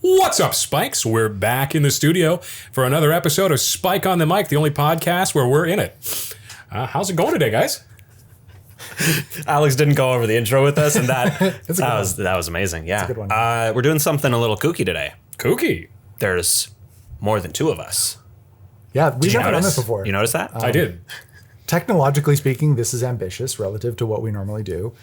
What's up, Spikes? We're back in the studio for another episode of Spike on the Mic, the only podcast where we're in it. How's it going today, guys? Alex didn't go over the intro with us, and that was amazing. Yeah, That's a good one. We're doing something a little kooky today. Kooky. There's more than two of us. Yeah, we've never done Notice? this before. You notice that? I did. Technologically speaking, this is ambitious relative to what we normally do.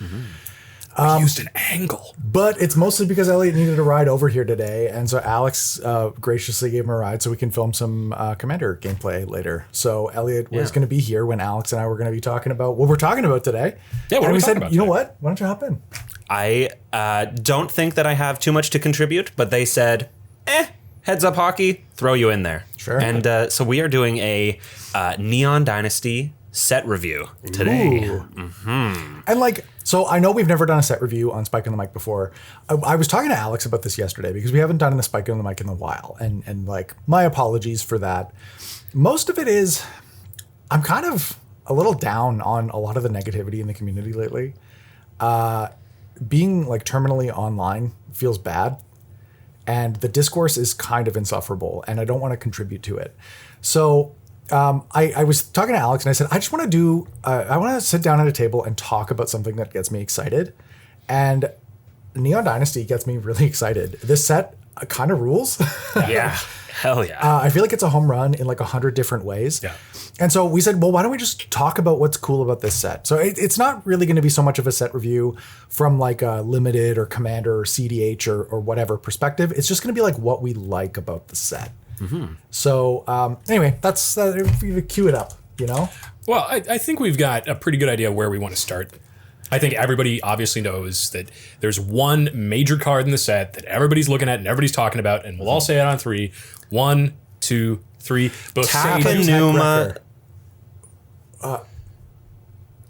I used an angle. But it's mostly because Elliot needed a ride over here today. And so Alex graciously gave him a ride so we can film some Commander gameplay later. So Elliot was going to be here when Alex and I were going to be talking about what we're talking about today. Yeah, what and are we we talking said, about you know today? what? Why don't you hop in? I don't think that I have too much to contribute, but they said, heads up hockey, throw you in there. Sure. And so we are doing a Neon Dynasty set review today. Ooh. And like, so I know we've never done a set review on Spike on the Mic before. I was talking to Alex about this yesterday because we haven't done a Spike on the Mic in a while. And like, my apologies for that. Most of it is, I'm kind of a little down on a lot of the negativity in the community lately. Being like terminally online feels bad. And the discourse is kind of insufferable. And I don't want to contribute to it. So I was talking to Alex and I said, I just want to I want to sit down at a table and talk about something that gets me excited. And Neon Dynasty gets me really excited. This set kind of rules. Yeah, hell yeah. I feel like it's a home run in like 100 different ways. Yeah. And so we said, well, why don't we just talk about what's cool about this set? So it's not really going to be so much of a set review from like a limited or commander or CDH or whatever perspective. It's just going to be like what we like about the set. So anyway, that's cue it up, you know? Well, I think we've got a pretty good idea where we want to start. I think everybody obviously knows that there's one major card in the set that everybody's looking at and everybody's talking about, and we'll all say it on three. 1, 2, 3. Takenuma.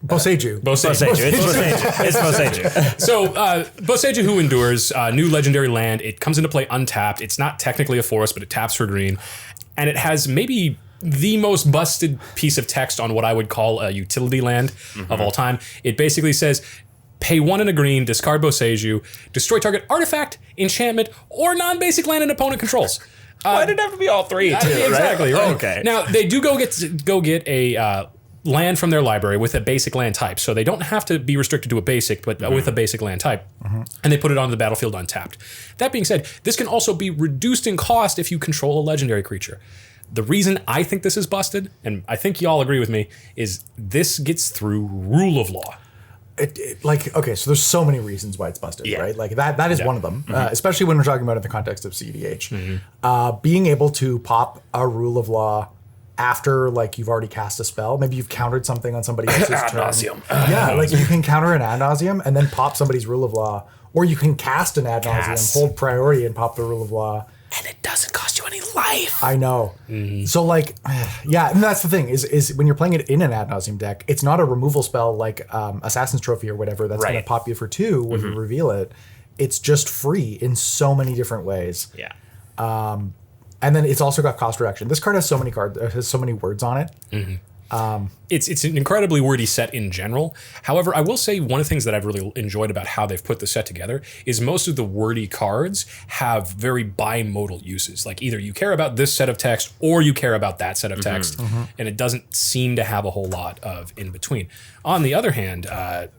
Boseiju. It's Boseiju. So, Boseiju Who Endures, new legendary land. It comes into play untapped. It's not technically a forest, but it taps for green. And it has maybe the most busted piece of text on what I would call a utility land of all time. It basically says, pay 1 and a green, discard Boseiju, destroy target artifact, enchantment, or non-basic land an opponent controls. Why did it have to be all three, too? Exactly, right? Okay. Now, they do go get a land from their library with a basic land type. So they don't have to be restricted to a basic, but with a basic land type. And they put it onto the battlefield untapped. That being said, this can also be reduced in cost if you control a legendary creature. The reason I think this is busted, and I think y'all agree with me, is this gets through rule of law. Okay, so there's so many reasons why it's busted, right? Like that is one of them, especially when we're talking about it in the context of CDH. Being able to pop a rule of law after like you've already cast a spell, maybe you've countered something on somebody else's Ad turn. nauseam. Yeah, like you can counter an ad nauseum and then pop somebody's rule of law, or you can cast an ad nauseum, hold priority and pop the rule of law. And it doesn't cost you any life. I know. So like, yeah, and that's the thing is when you're playing it in an ad nauseum deck, it's not a removal spell like Assassin's Trophy or whatever that's going to pop you for 2 when you reveal it. It's just free in so many different ways. Yeah. And then it's also got cost reduction. This card has so many has so many words on it. It's an incredibly wordy set in general. However, I will say one of the things that I've really enjoyed about how they've put the set together is most of the wordy cards have very bimodal uses. Like either you care about this set of text or you care about that set of text, and it doesn't seem to have a whole lot of in between. On the other hand, it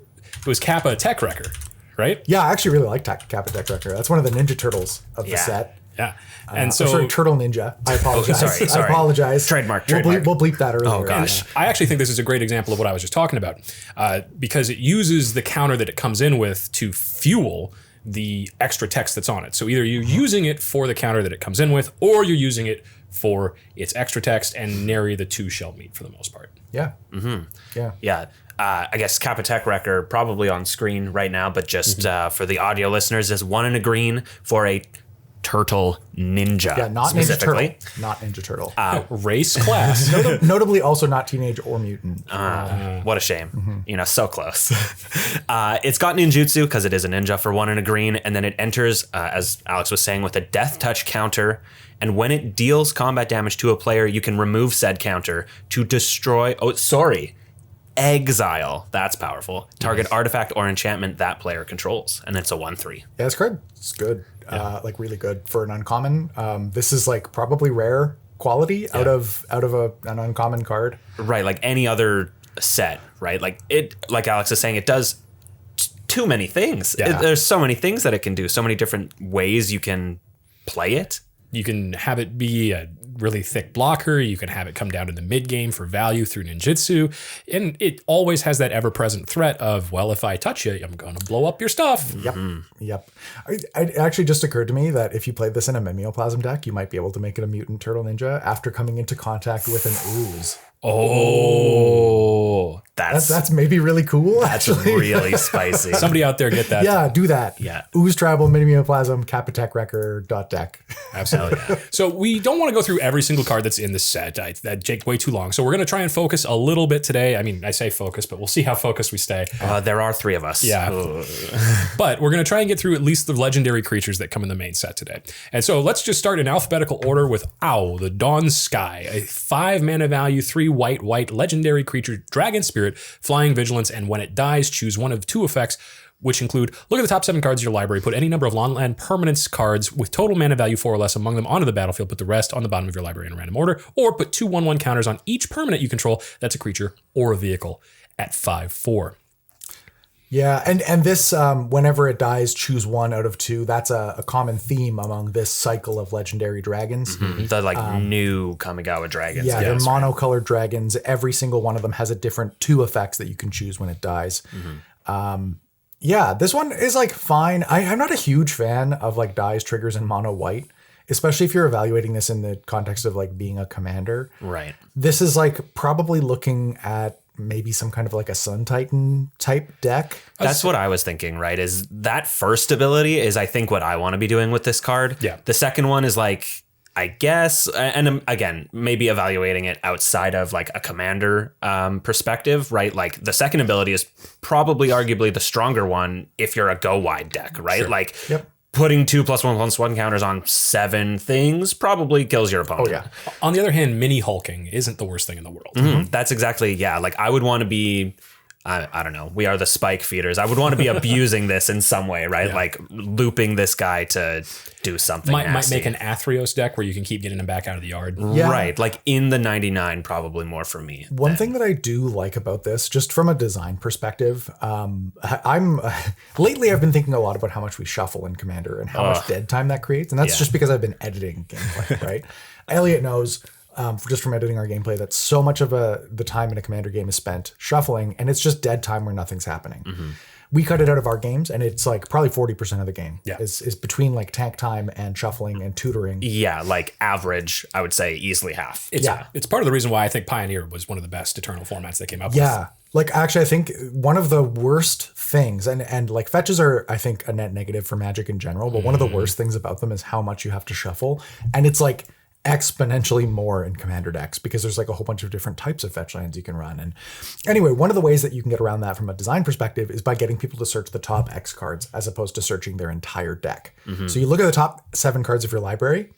was Kappa Tech Wrecker, right? Yeah, I actually really like Kappa Tech Wrecker. That's one of the Ninja Turtles of the set. Yeah. And sorry, Turtle Ninja. I apologize. sorry. I apologize. Trademark. We'll bleep that earlier. Oh, gosh. I actually think this is a great example of what I was just talking about because it uses the counter that it comes in with to fuel the extra text that's on it. So either you're using it for the counter that it comes in with, or you're using it for its extra text, and nary the two shall meet for the most part. Yeah. Yeah. Yeah. I guess Kappa Tech Wrecker probably on screen right now, but just for the audio listeners, is 1 and a green for a turtle ninja. Yeah, not Ninja specifically. Turtle. Not Ninja Turtle. Race class. Notably also not teenage or mutant. What a shame. You know, so close. It's got ninjutsu because it is a ninja for 1 and a green, and then it enters, as Alex was saying, with a death touch counter. And when it deals combat damage to a player, you can remove said counter to destroy. Exile. That's powerful. Target artifact or enchantment that player controls. And it's a 1/3. Yeah, it's good. It's good. like really good for an uncommon. This is like probably rare quality out of an uncommon card. Right, like any other set, right? Like Alex is saying, it does too many things. Yeah. There's so many things that it can do, so many different ways you can play it. You can have it be a really thick blocker. You can have it come down to the mid game for value through ninjutsu. And it always has that ever-present threat of, well, if I touch you, I'm going to blow up your stuff. Yep. It actually just occurred to me that if you played this in a Mimeoplasm deck, you might be able to make it a mutant turtle ninja after coming into contact with an ooze. Oh, That's maybe really cool. That's actually. really spicy. Somebody out there get that. Yeah, do that. Yeah. Ooze tribal Mimeoplasm Capitech Wrecker .deck. Absolutely. So we don't want to go through every single card that's in the set. That'd take way too long. So we're going to try and focus a little bit today. I mean, I say focus, but we'll see how focused we stay. There are 3 of us. Yeah. But we're going to try and get through at least the legendary creatures that come in the main set today. And so let's just start in alphabetical order with Owl, the Dawn Sky, a 5 mana value, 3 white legendary creature, dragon spirit, flying vigilance, and when it dies, choose one of 2 effects, which include look at the top 7 cards of your library, put any number of non-land permanence cards with total mana value 4 or less among them onto the battlefield, put the rest on the bottom of your library in a random order, or put 2 1/1 counters on each permanent you control that's a creature or a vehicle at 5/4. Yeah, and this, whenever it dies, choose 1 out of 2. That's a common theme among this cycle of legendary dragons. The new Kamigawa dragons. Yeah, they're monocolored dragons. Every single one of them has a different 2 effects that you can choose when it dies. Yeah, this one is like fine. I'm not a huge fan of like dies, triggers, and mono white, especially if you're evaluating this in the context of like being a commander. Right. This is like probably looking at maybe some kind of like a Sun Titan type deck. That's what I was thinking, right? Is that first ability is I think what I want to be doing with this card. Yeah. The second one is like, I guess, and again, maybe evaluating it outside of like a commander perspective, right? Like the second ability is probably arguably the stronger one if you're a go wide deck, right? Sure. Like Yep. putting 2+1/+1 counters on 7 things probably kills your opponent. Oh, yeah. On the other hand, mini hulking isn't the worst thing in the world. That's exactly, yeah. Like I would want to be, I don't know, we are the spike feeders. I would want to be abusing this in some way, right? Yeah. Like looping this guy to do something Might nasty. make an Athreos deck where you can keep getting him back out of the yard. Yeah. Right. Like in the 99, probably more for me. One thing that I do like about this, just from a design perspective, lately I've been thinking a lot about how much we shuffle in Commander and how much dead time that creates. And that's Yeah. just because I've been editing gameplay, right? Elliot knows, just from editing our gameplay, that so much of the time in a Commander game is spent shuffling, and it's just dead time where nothing's happening. We cut it out of our games, and it's like probably 40% of the game is between like tank time and shuffling and tutoring. Yeah, like average, I would say easily half. It's part of the reason why I think Pioneer was one of the best Eternal formats they came up with. Yeah. Like actually, I think one of the worst things, and like fetches are, I think, a net negative for Magic in general, but one of the worst things about them is how much you have to shuffle. And it's like exponentially more in Commander decks because there's like a whole bunch of different types of fetch lands you can run. And anyway, one of the ways that you can get around that from a design perspective is by getting people to search the top X cards as opposed to searching their entire deck. So you look at the top 7 cards of your library,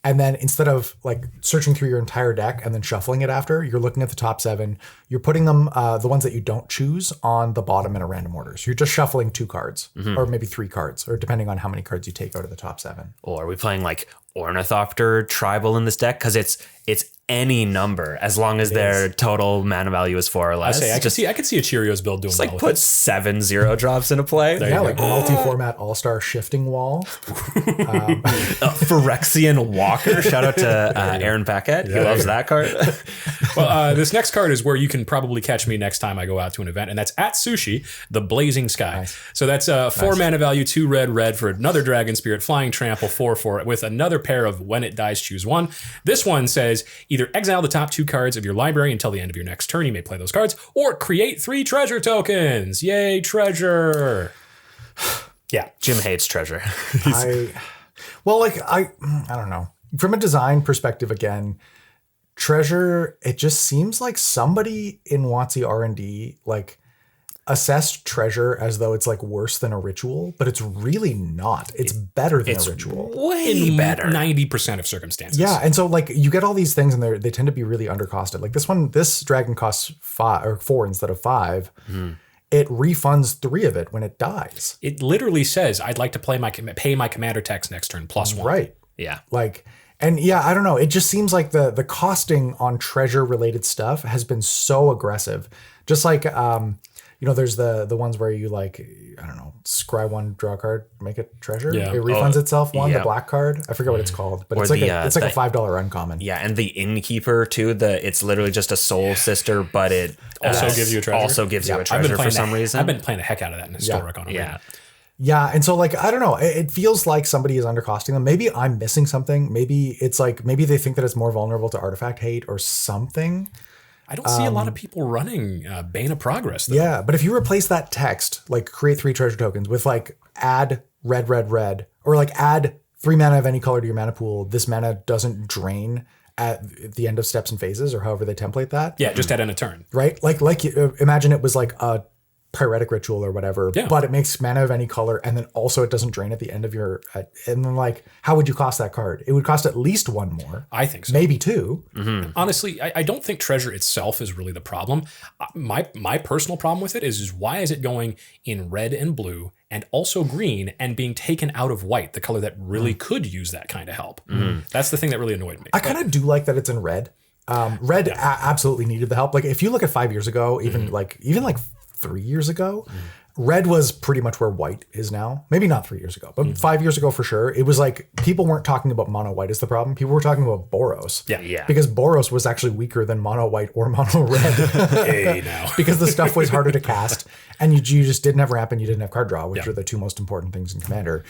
and then instead of like searching through your entire deck and then shuffling it after, you're looking at the top 7. You're putting them, the ones that you don't choose, on the bottom in a random order. So you're just shuffling 2 cards, or maybe 3 cards, or depending on how many cards you take out of the top 7. Or are we playing like Ornithopter tribal in this deck? Because it's any number as long as their total mana value is 4 or less. I could see a Cheerios build doing Just well like with put it. 7 0 drops into play. Yeah, like multi-format all-star shifting wall. Phyrexian Walker. Shout out to Aaron Paquette. He loves that card. Well, this next card is where you can probably catch me next time I go out to an event, and that's at Sushi, the Blazing Sky. Nice. So that's 4 mana value, 2 red for another Dragon Spirit, flying trample, 4/4 with another pair of when it dies, choose 1. This one says either exile the top 2 cards of your library until the end of your next turn. You may play those cards, or create 3 treasure tokens. Yay, treasure! Yeah, Jim hates treasure. I don't know. From a design perspective, again, treasure, it just seems like somebody in WotC R&D like assessed treasure as though it's like worse than a ritual, but it's really not. It's better than a ritual. Way better. 90% of circumstances. Yeah, and so like you get all these things, and they tend to be really undercosted. Like this dragon costs 4 instead of 5. it refunds 3 of it when it dies. It literally says, I'd like to pay my commander tax next turn +1. Right. Yeah. Like, and yeah, I don't know. It just seems like the costing on treasure related stuff has been so aggressive. Just like, there's the ones where you like, I don't know, scry 1, draw a card, make it treasure. Yeah. It refunds itself 1, yeah. the black card. I forget what it's called, but Or it's like the, a $5 uncommon. Yeah, and the innkeeper too. It's literally just a soul sister, but it Also gives you a treasure. Also gives you a I've treasure been playing for some reason. I've been playing the heck out of that in Historic on a Yeah. Yeah, and so like I don't know, it feels like somebody is undercosting them. Maybe I'm missing something. Maybe it's like maybe they think that it's more vulnerable to artifact hate or something. I don't see a lot of people running Bane of Progress, though. Yeah, but if you replace that text, like create 3 treasure tokens with like add red, or like add 3 mana of any color to your mana pool, this mana doesn't drain at the end of steps and phases or however they template that. Yeah, just at end of turn. Right? Like imagine it was like a pyretic ritual or whatever, Yeah. but it makes mana of any color and then also it doesn't drain at the end of your and then like how would you cost that card? It would cost at least 1 more. I think so. Maybe 2. Honestly, I don't think treasure itself is really the problem. My personal problem with it is why is it going in red and blue and also green and being taken out of white, the color that really could use that kind of help? That's the thing that really annoyed me. I kind of do like that it's in red. Red absolutely needed the help. Like if you look at 5 years ago, even like 3 years ago, red was pretty much where white is now. Maybe not 3 years ago, but 5 years ago for sure. It was like people weren't talking about mono white as the problem. People were talking about Boros. Yeah. Because Boros was actually weaker than mono white or mono red. Hey, now. Because the stuff was harder to cast and you just didn't have ramp and you didn't have card draw, which are the 2 most important things in Commander.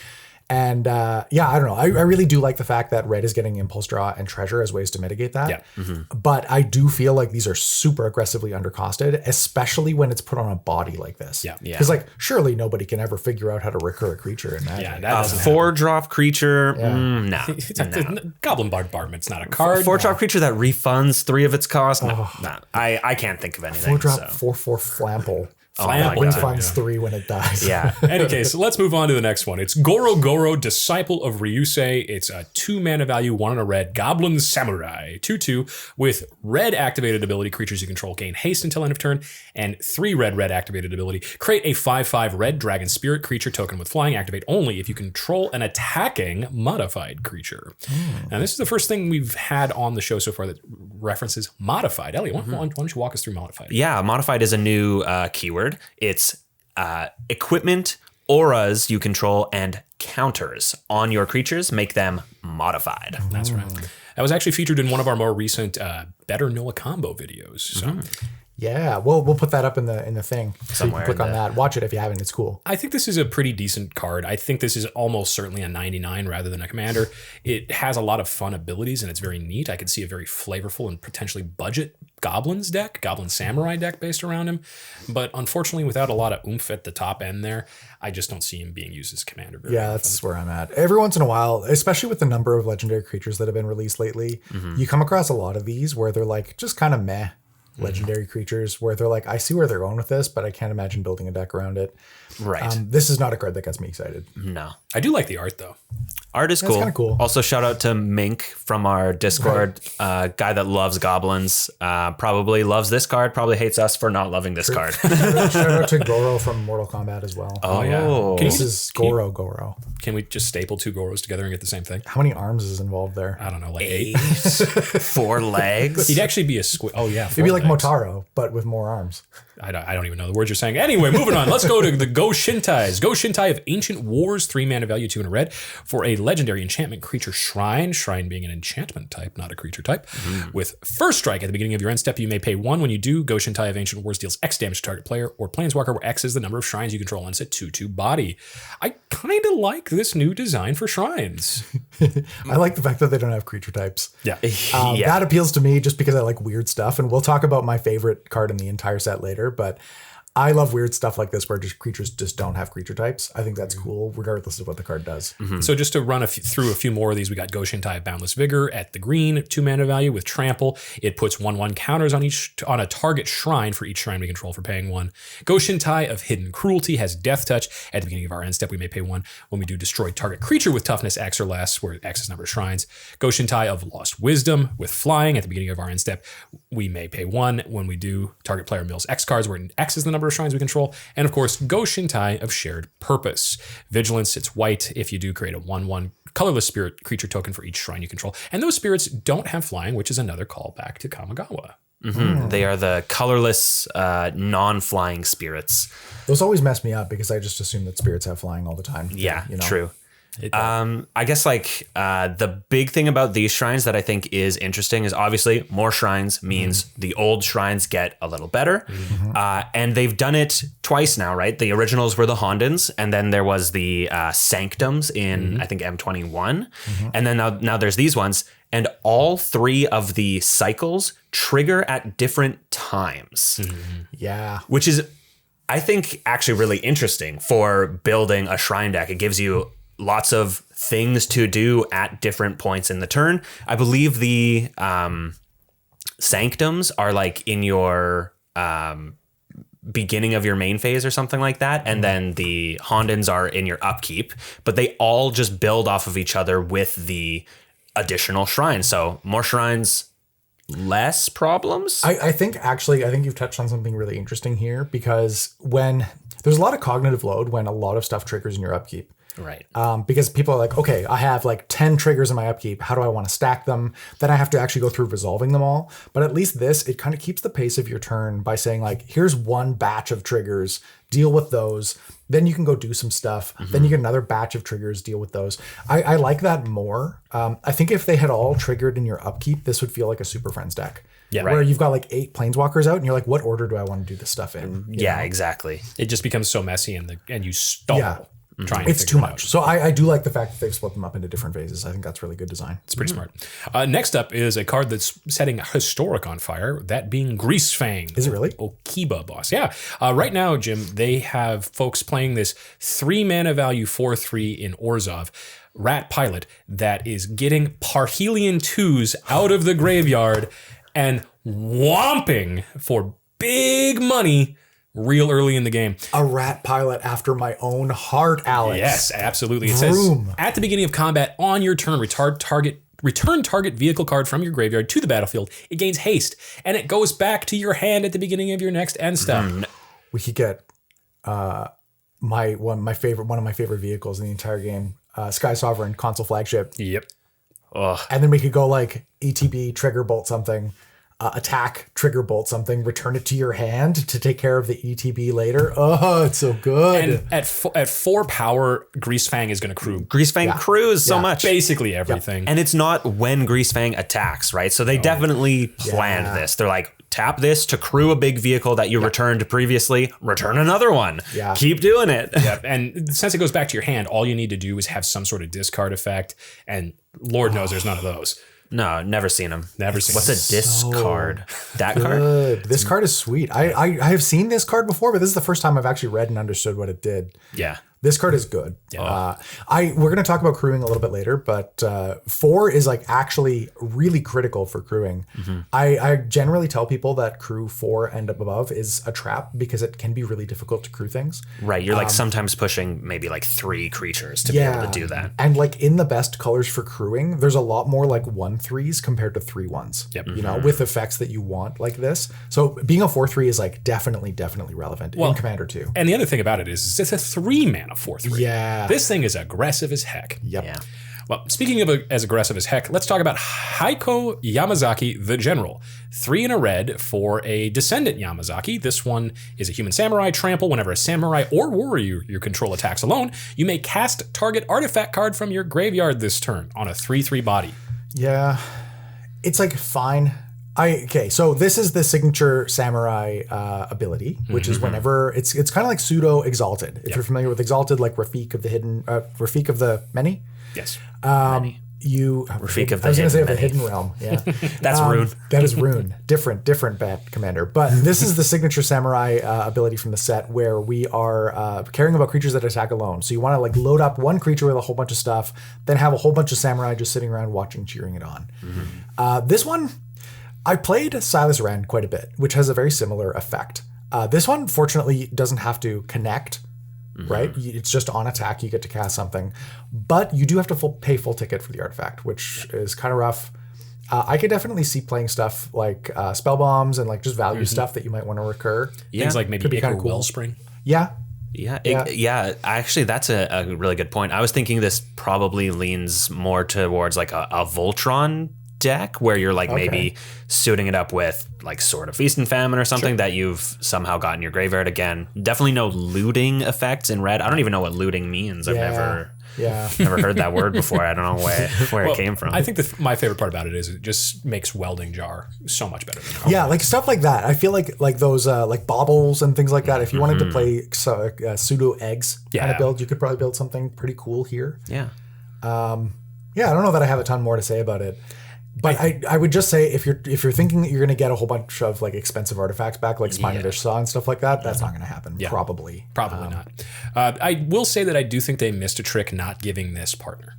And I don't know. I really do like the fact that red is getting impulse draw and treasure as ways to mitigate that. Yeah. But I do feel like these are super aggressively undercosted, especially when it's put on a body like this. Yeah. Because like surely nobody can ever figure out how to recur a creature in Magic. Yeah, that A doesn't 4-drop creature. Goblin Bombardment's not a card. 4-drop creature that refunds 3 of its cost. No. I can't think of anything. 4-drop so. 4/4 Flample. Flample. Refunds 3 when it dies. Yeah. Any case, let's move on to the next one. It's Goro, Disciple of Ryusei. It's a 2 mana value, 1 and a red, Goblin Samurai, 2/2, with red activated ability. Creatures you control gain haste until end of turn, and 3 red activated ability. Create a 5/5 red Dragon Spirit creature token with flying. Activate only if you control an attacking modified creature. Now, this is the first thing we've had on the show so far that references modified. Elliot, why don't you walk us through modified? Yeah, modified is a new keyword. It's equipment, auras you control, and counters on your creatures. Make them modified. That's right. That was actually featured in one of our more recent Better Know a Combo videos. So Yeah, we'll put that up in the thing. So you Somewhere can click in on that. Watch it if you haven't. It's cool. I think this is a pretty decent card. I think this is almost certainly a 99 rather than a commander. It has a lot of fun abilities and it's very neat. I could see a very flavorful and potentially budget Goblin Samurai deck based around him. But unfortunately, without a lot of oomph at the top end there, I just don't see him being used as commander very Yeah, often. that's where I'm at. Every once in a while, especially with the number of legendary creatures that have been released lately, you come across a lot of these where they're like just kind of meh legendary creatures where they're like, I see where they're going with this, but I can't imagine building a deck around it. Right. This is not a card that gets me excited. No. I do like the art though. Art is cool. kinda cool. Also, shout out to Mink from our Discord, guy that loves goblins. Probably loves this card. Probably hates us for not loving this card. Shout out to Goro from Mortal Kombat as well. Oh, This is Goro. Can we just staple 2 Goros together and get the same thing? How many arms is involved there? I don't know, like 8. 4 legs. He'd actually be a Oh yeah, It'd be like 4 legs. Motaro, but with more arms. I don't even know the words you're saying. Anyway, moving on. Let's go to the Gauchentais. Gauchentai of Ancient Wars, 3 mana value, 2 and a red, for a legendary enchantment creature Shrine. Shrine being an enchantment type, not a creature type. With first strike at the beginning of your end step, you may pay 1. When you do, Gauchentai of Ancient Wars deals X damage to target player or planeswalker, where X is the number of shrines you control, and it's a 2/2 body. I kind of like this new design for shrines. I like the fact that they don't have creature types. Yeah. That appeals to me just because I like weird stuff. And we'll talk about my favorite card in the entire set later. But I love weird stuff like this where just creatures just don't have creature types. I think that's cool, regardless of what the card does. So just to run through a few more of these, we got Gauchentai of Boundless Vigor at the green, 2 mana value with trample. It puts 1/1 counters on a target shrine for each shrine we control for paying 1. Gauchentai of Hidden Cruelty has Death Touch. At the beginning of our end step, we may pay 1. When we do, destroy target creature with toughness X or less, where X is number of shrines. Gauchentai of Lost Wisdom with flying. At the beginning of our end step, we may pay 1. When we do, target player mills X cards, where X is the number number of shrines we control. And of course, Gauchentai of Shared Purpose. Vigilance, it's white if you do create a 1/1 colorless spirit creature token for each shrine you control. And those spirits don't have flying, which is another callback to Kamigawa. They are the colorless, non-flying spirits. Those always mess me up because I just assume that spirits have flying all the time. Yeah, you know? true. I guess like the big thing about these shrines that I think is interesting is obviously more shrines means the old shrines get a little better. And they've done it twice now, right? The originals were the Hondens, and then there was the Sanctums in, I think, M21. And then now there's these ones. And all three of the cycles trigger at different times. Yeah. Which is, I think, actually really interesting for building a shrine deck. It gives you lots of things to do at different points in the turn. I believe the Sanctums are like in your beginning of your main phase or something like that. And then the Hondens are in your upkeep, but they all just build off of each other with the additional shrines. So more shrines, less problems. I think you've touched on something really interesting here, because when there's a lot of cognitive load when a lot of stuff triggers in your upkeep. Right. Because people are like, okay, I have like 10 triggers in my upkeep. How do I want to stack them? Then I have to actually go through resolving them all. But at least it kind of keeps the pace of your turn by saying like, here's one batch of triggers, deal with those. Then you can go do some stuff. Then you get another batch of triggers, deal with those. I like that more. I think if they had all triggered in your upkeep, this would feel like a Super Friends deck. Yeah, where you've got like 8 planeswalkers out and you're like, what order do I want to do this stuff in? Yeah, exactly. It just becomes so messy and you stall. Yeah. Trying to it's too much. So I do like the fact that they've split them up into different phases. I think that's really good design. It's pretty smart. Next up is a card that's setting Historic on fire, that being Greasefang. Is it really? Okiba boss. Yeah. Right now, Jim, they have folks playing this 3 mana value 4/3 in Orzhov Rat Pilot that is getting Parhelion 2s out of the graveyard and whomping for big money real early in the game. A Rat Pilot after my own heart, Alex. Yes, absolutely. It says at the beginning of combat on your turn, return target vehicle card from your graveyard to the battlefield. It gains haste, and it goes back to your hand at the beginning of your next end step. We could get one of my favorite vehicles in the entire game, Sky Sovereign console flagship. Yep. And then we could go like ETB, trigger bolt something. Attack, trigger bolt something, return it to your hand to take care of the ETB later. Oh, it's so good. And at 4 power, Greasefang is going to crew. Greasefang crews so much. Basically everything. And it's not when Greasefang attacks, right? So they definitely planned this. They're like, tap this to crew a big vehicle that you returned previously, return another one. Yeah. Keep doing it. Yeah. And since it goes back to your hand, all you need to do is have some sort of discard effect. And Lord knows there's none of those. No, never seen them. Never seen What's a discard? That card? This card is sweet. I have seen this card before, but this is the first time I've actually read and understood what it did. Yeah. This card is good. Yeah. We're going to talk about crewing a little bit later, but 4 is like actually really critical for crewing. I generally tell people that crew 4 and above is a trap because it can be really difficult to crew things. Right. You're like sometimes pushing maybe like 3 creatures to be able to do that. And like in the best colors for crewing, there's a lot more like 1/3s compared to 3/1s. Yep. You know, with effects that you want like this. So being a 4/3 is like definitely relevant in Commander 2. And the other thing about it is it's a 3 mana 4/3. Yeah. This thing is aggressive as heck. Yep. Yeah. Well, speaking of as aggressive as heck, let's talk about Haiko Yamazaki the General. 3 in a red for a Descendant Yamazaki. This one is a human samurai trample. Whenever a samurai or warrior you control attacks alone, you may cast target artifact card from your graveyard this turn on a 3/3 body. Yeah. It's like fine. So this is the signature samurai ability, which is whenever it's kind of like pseudo exalted. If you're familiar with exalted, like Rafik of the Many. Yes. Rafik of the I was going to say of the Many. Hidden Realm. Yeah. That's Rune. That is Rune. Different bad commander. But this is the signature samurai ability from the set where we are caring about creatures that attack alone. So you want to like load up one creature with a whole bunch of stuff, then have a whole bunch of samurai just sitting around watching, cheering it on. This one, I played Silas Wren quite a bit, which has a very similar effect. This one, fortunately, doesn't have to connect, right? It's just on attack, you get to cast something. But you do have to pay full ticket for the artifact, which is kind of rough. I could definitely see playing stuff like spell bombs and like just value stuff that you might want to recur. Things like maybe Ichor Wellspring. Yeah. Yeah. Actually, that's a really good point. I was thinking this probably leans more towards like a Voltron deck where you're like maybe suiting it up with like Sword of Feast and Famine or something that you've somehow got in your graveyard again. Definitely no looting effects in red. I don't even know what looting means. I've never heard that word before. I don't know where it came from. I think my favorite part about it is it just makes Welding Jar so much better than Yeah, like stuff like that. I feel like those like baubles and things like that. If you wanted to play pseudo eggs kind of build, you could probably build something pretty cool here. Yeah. I don't know that I have a ton more to say about it. But I would just say if you're thinking that you're going to get a whole bunch of like expensive artifacts back, like Spine of Saw and stuff like that, that's not going to happen. Yeah. Probably not. I will say that I do think they missed a trick not giving this partner.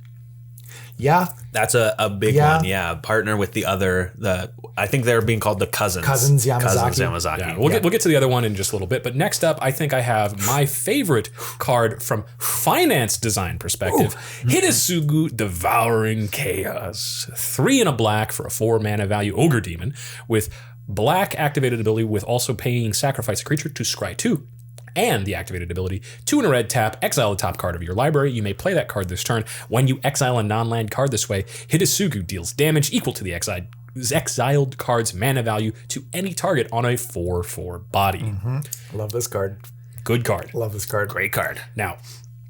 Yeah, that's a big one. Yeah, partner with the other. I think they're being called the cousins. Cousins Yamazaki. Yeah, we'll get to the other one in just a little bit. But next up, I think I have my favorite card from finance design perspective: Hitasugu Devouring Chaos. 3 and a black for a 4-mana value ogre demon with black activated ability with also paying sacrifice a creature to scry 2. And the activated ability, 2 and a red, tap, exile the top card of your library. You may play that card this turn. When you exile a non-land card this way, Hitasugu deals damage equal to the exiled card's mana value to any target on a 4/4 body. Love this card. Good card. Love this card. Great card. Now,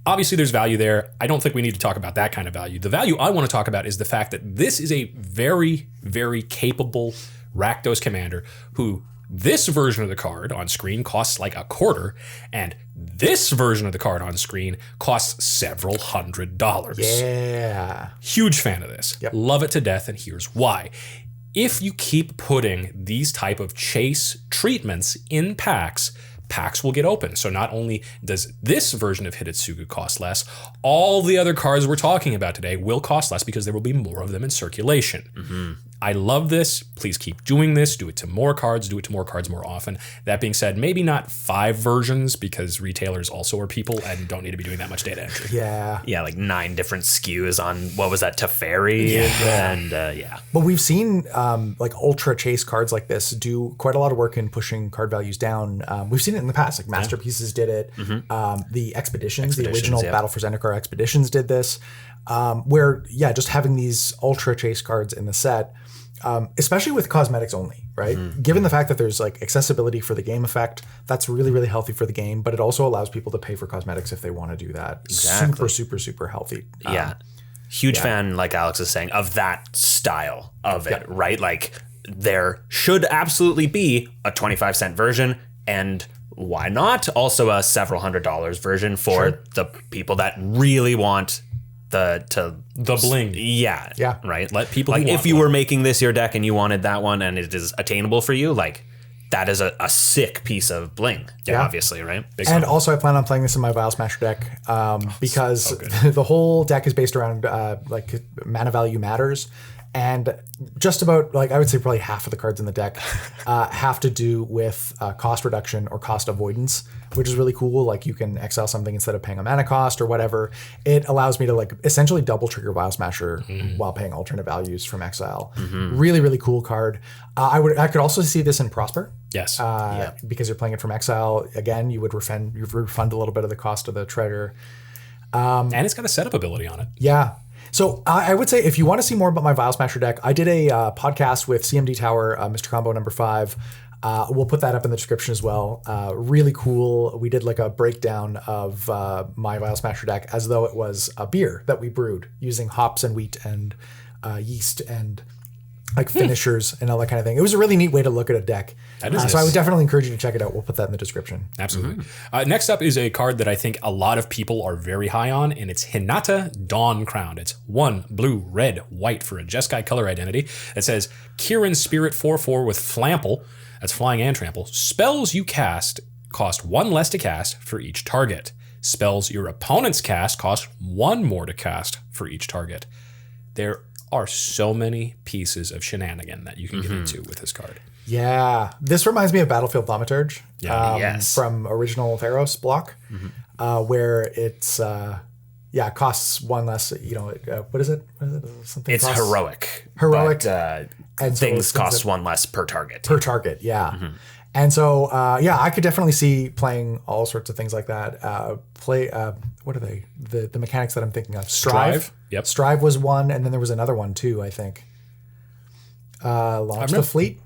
obviously there's value there. I don't think we need to talk about that kind of value. The value I want to talk about is the fact that this is a very, very capable Rakdos commander who this version of the card on screen costs like $0.25, and this version of the card on screen costs several $100s. Yeah. Huge fan of this. Yep. Love it to death, and here's why. If you keep putting these type of chase treatments in packs will get open. So not only does this version of Hitasugu cost less, all the other cards we're talking about today will cost less because there will be more of them in circulation. I love this. Please keep doing this. Do it to more cards. Do it to more cards more often. That being said, maybe not 5 versions because retailers also are people and don't need to be doing that much data entry. Yeah. Yeah, like 9 different SKUs on, what was that, Teferi? Yeah. And But we've seen like ultra chase cards like this do quite a lot of work in pushing card values down. We've seen it in the past. Like Masterpieces did it. The Expeditions, the original Battle for Zendikar Expeditions did this. Where, just having these ultra chase cards in the set, especially with cosmetics only, right? Given the fact that there's like accessibility for the game effect, that's really, really healthy for the game, but it also allows people to pay for cosmetics if they want to do that. Exactly. Super, super, super healthy. Huge fan, like Alex is saying, of that style of it, right? Like there should absolutely be a 25-cent version, and why not also a several $100s version for the people that really want the bling. Yeah. Right. Let people like if you were making this your deck and you wanted that one and it is attainable for you, like that is a sick piece of bling. Yeah. Obviously, right? And also I plan on playing this in my Vial Smasher deck because the whole deck is based around like mana value matters. And just about, like, I would say probably half of the cards in the deck have to do with cost reduction or cost avoidance, which is really cool. Like, you can exile something instead of paying a mana cost or whatever. It allows me to, like, essentially double trigger Vial Smasher while paying alternate values from exile. Really, really cool card. I could also see this in Prosper. Yes. Because you're playing it from exile. Again, you would refund a little bit of the cost of the treasure. And it's got a setup ability on it. Yeah. So I would say if you want to see more about my Vial Smasher deck, I did a podcast with CMD Tower, Mr. Combo number 5. We'll put that up in the description as well. Really cool. We did like a breakdown of my Vial Smasher deck as though it was a beer that we brewed using hops and wheat and yeast and like finishers and all that kind of thing. It was a really neat way to look at a deck. So I would definitely encourage you to check it out. We'll put that in the description. Absolutely. Next up is a card that I think a lot of people are very high on, and it's Hinata Dawn Crowned. It's 1 blue, red, white for a Jeskai color identity. It says Kirin Spirit 4/4 with Flample. That's flying and trample. Spells you cast cost 1 less to cast for each target. Spells your opponents cast cost 1 more to cast for each target. There are so many pieces of shenanigan that you can get into with this card. Yeah. This reminds me of Battlefield Thaumaturge Yes. from original Theros block, where it's, Yeah, it costs one less. What is it? Something. It's costs, heroic. Heroic. But, and so things cost one less per target. Per target, yeah. And so, I could definitely see playing all sorts of things like that. What are they? The mechanics that I'm thinking of. Strive. Yep. Strive was one, and then there was another one too, I think. Launch the Fleet.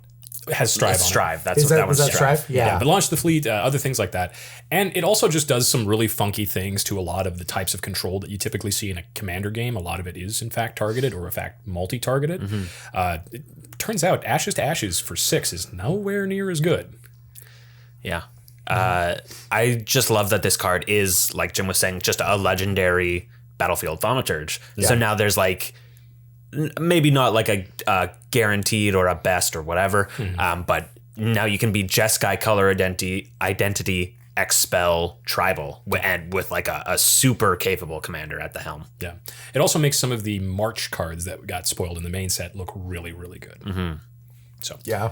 It has Strive on it. Strive. That Is one's that Strive? Yeah. But Launch the Fleet, other things like that. And it also just does some really funky things to a lot of the types of control that you typically see in a commander game. A lot of it is, in fact, targeted or, in fact, multi-targeted. It turns out Ashes to Ashes for 6 is nowhere near as good. Yeah. I just love that this card is, like Jim was saying, just a legendary battlefield thaumaturge. Yeah. So now there's like maybe not like a guaranteed or a best or whatever, but now you can be Jeskai color identity expel tribal and with like a super capable commander at the helm. Yeah. It also makes some of the March cards that got spoiled in the main set look really, really good. So Yeah.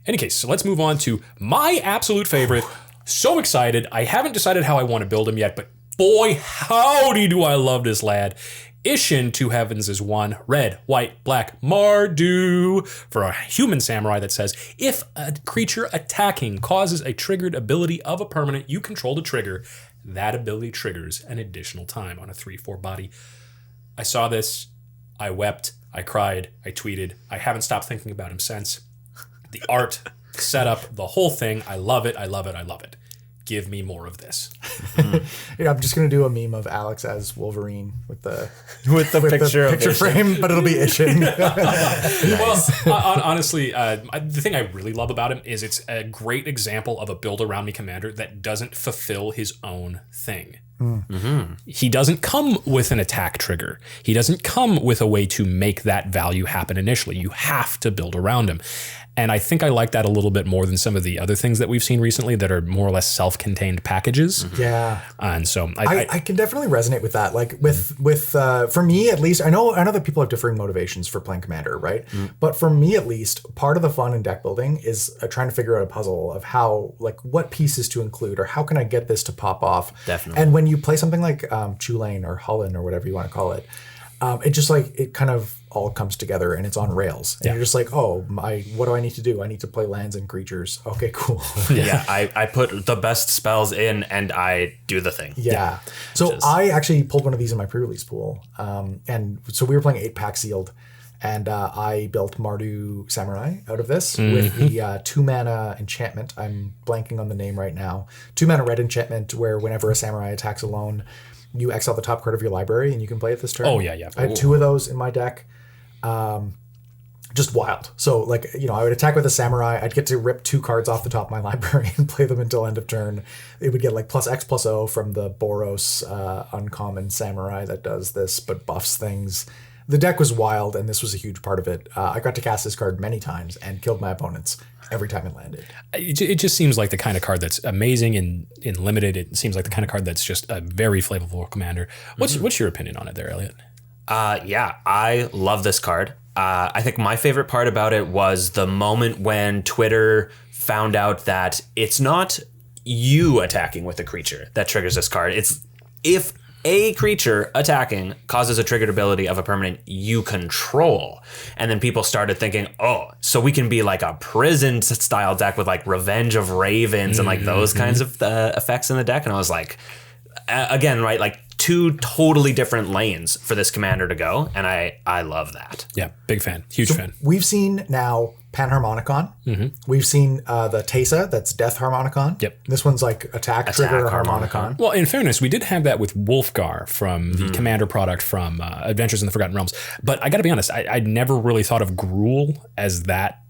Any case, so let's move on to my absolute favorite. So excited. I haven't decided how I want to build him yet, but boy, howdy do I love this lad. Ishin, Two Heavens is one. Red, white, black, Mardu. For a human samurai that says, if a creature attacking causes a triggered ability of a permanent you control to trigger, that ability triggers an additional time on a 3/4 body. I saw this. I wept. I cried. I tweeted. I haven't stopped thinking about him since. The art, setup, the whole thing. I love it. I love it. I love it. Give me more of this. Yeah, I'm just gonna do a meme of Alex as Wolverine with the picture frame, but it'll be Ishin. Well, honestly, the thing I really love about him is it's a great example of a build around me commander that doesn't fulfill his own thing. He doesn't come with an attack trigger. He doesn't come with a way to make that value happen initially. You have to build around him. And I think I like that a little bit more than some of the other things that we've seen recently that are more or less self-contained packages. Yeah. And so I can definitely resonate with that. Like with for me at least, I know that people have differing motivations for playing Commander, right? But for me at least, part of the fun in deck building is trying to figure out a puzzle of how, like, what pieces to include or how can I get this to pop off. Definitely. And when you play something like Chulane or Hullen or whatever you want to call it, it just like it kind of all comes together and it's on rails. And you're just like, what do I need to do? I need to play lands and creatures. Okay, cool. Yeah, I put the best spells in and I do the thing. Yeah. So I actually pulled one of these in my pre-release pool. And so we were playing 8-pack sealed. And I built Mardu Samurai out of this with the 2-mana enchantment. I'm blanking on the name right now. 2-mana red enchantment where whenever a samurai attacks alone, you exile the top card of your library and you can play it this turn. Oh, yeah. I had 2 of those in my deck. Just wild. So, like, I would attack with a samurai. I'd get to rip 2 cards off the top of my library and play them until end of turn. It would get like +X+O from the Boros uncommon samurai that does this but buffs things. The deck was wild, and this was a huge part of it. I got to cast this card many times and killed my opponents every time it landed. It just seems like the kind of card that's amazing in limited. It seems like the kind of card that's just a very flavorful commander. What's your opinion on it there, Elliot? Yeah, I love this card. I think my favorite part about it was the moment when Twitter found out that it's not you attacking with a creature that triggers this card. It's if a creature attacking causes a triggered ability of a permanent you control. And then people started thinking, so we can be like a prison style deck with like Revenge of Ravens and like those kinds of effects in the deck. And I was like, again, right, like 2 totally different lanes for this commander to go. And I love that. Yeah, big fan. Huge fan. We've seen now Panharmonicon. We've seen the Tesa, that's Death Harmonicon. Yep. This one's like Attack Trigger Harmonicon. Well, in fairness, we did have that with Wolfgar from the Commander product from Adventures in the Forgotten Realms. But I got to be honest, I never really thought of Gruul as that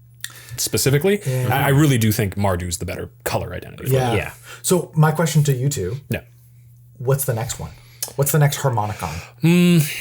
specifically. I really do think Mardu's the better color identity. Yeah. So my question to you two, what's the next one? What's the next Harmonicon?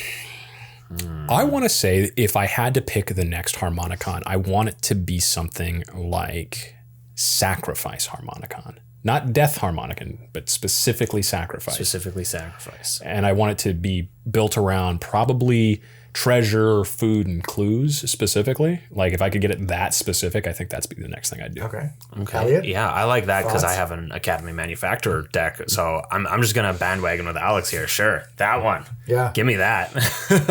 I want to say if I had to pick the next Harmonicon, I want it to be something like Sacrifice Harmonicon. Not Death Harmonicon, but specifically Sacrifice. Specifically Sacrifice. And I want it to be built around probably treasure, food, and clues specifically. Like if I could get it that specific, I think that's be the next thing I'd do. Okay. Okay. Yeah, I like that because I Thoughts? have an Academy Manufacturer deck. So I'm just going to bandwagon with Alex here. Sure. That one. Yeah. Give me that.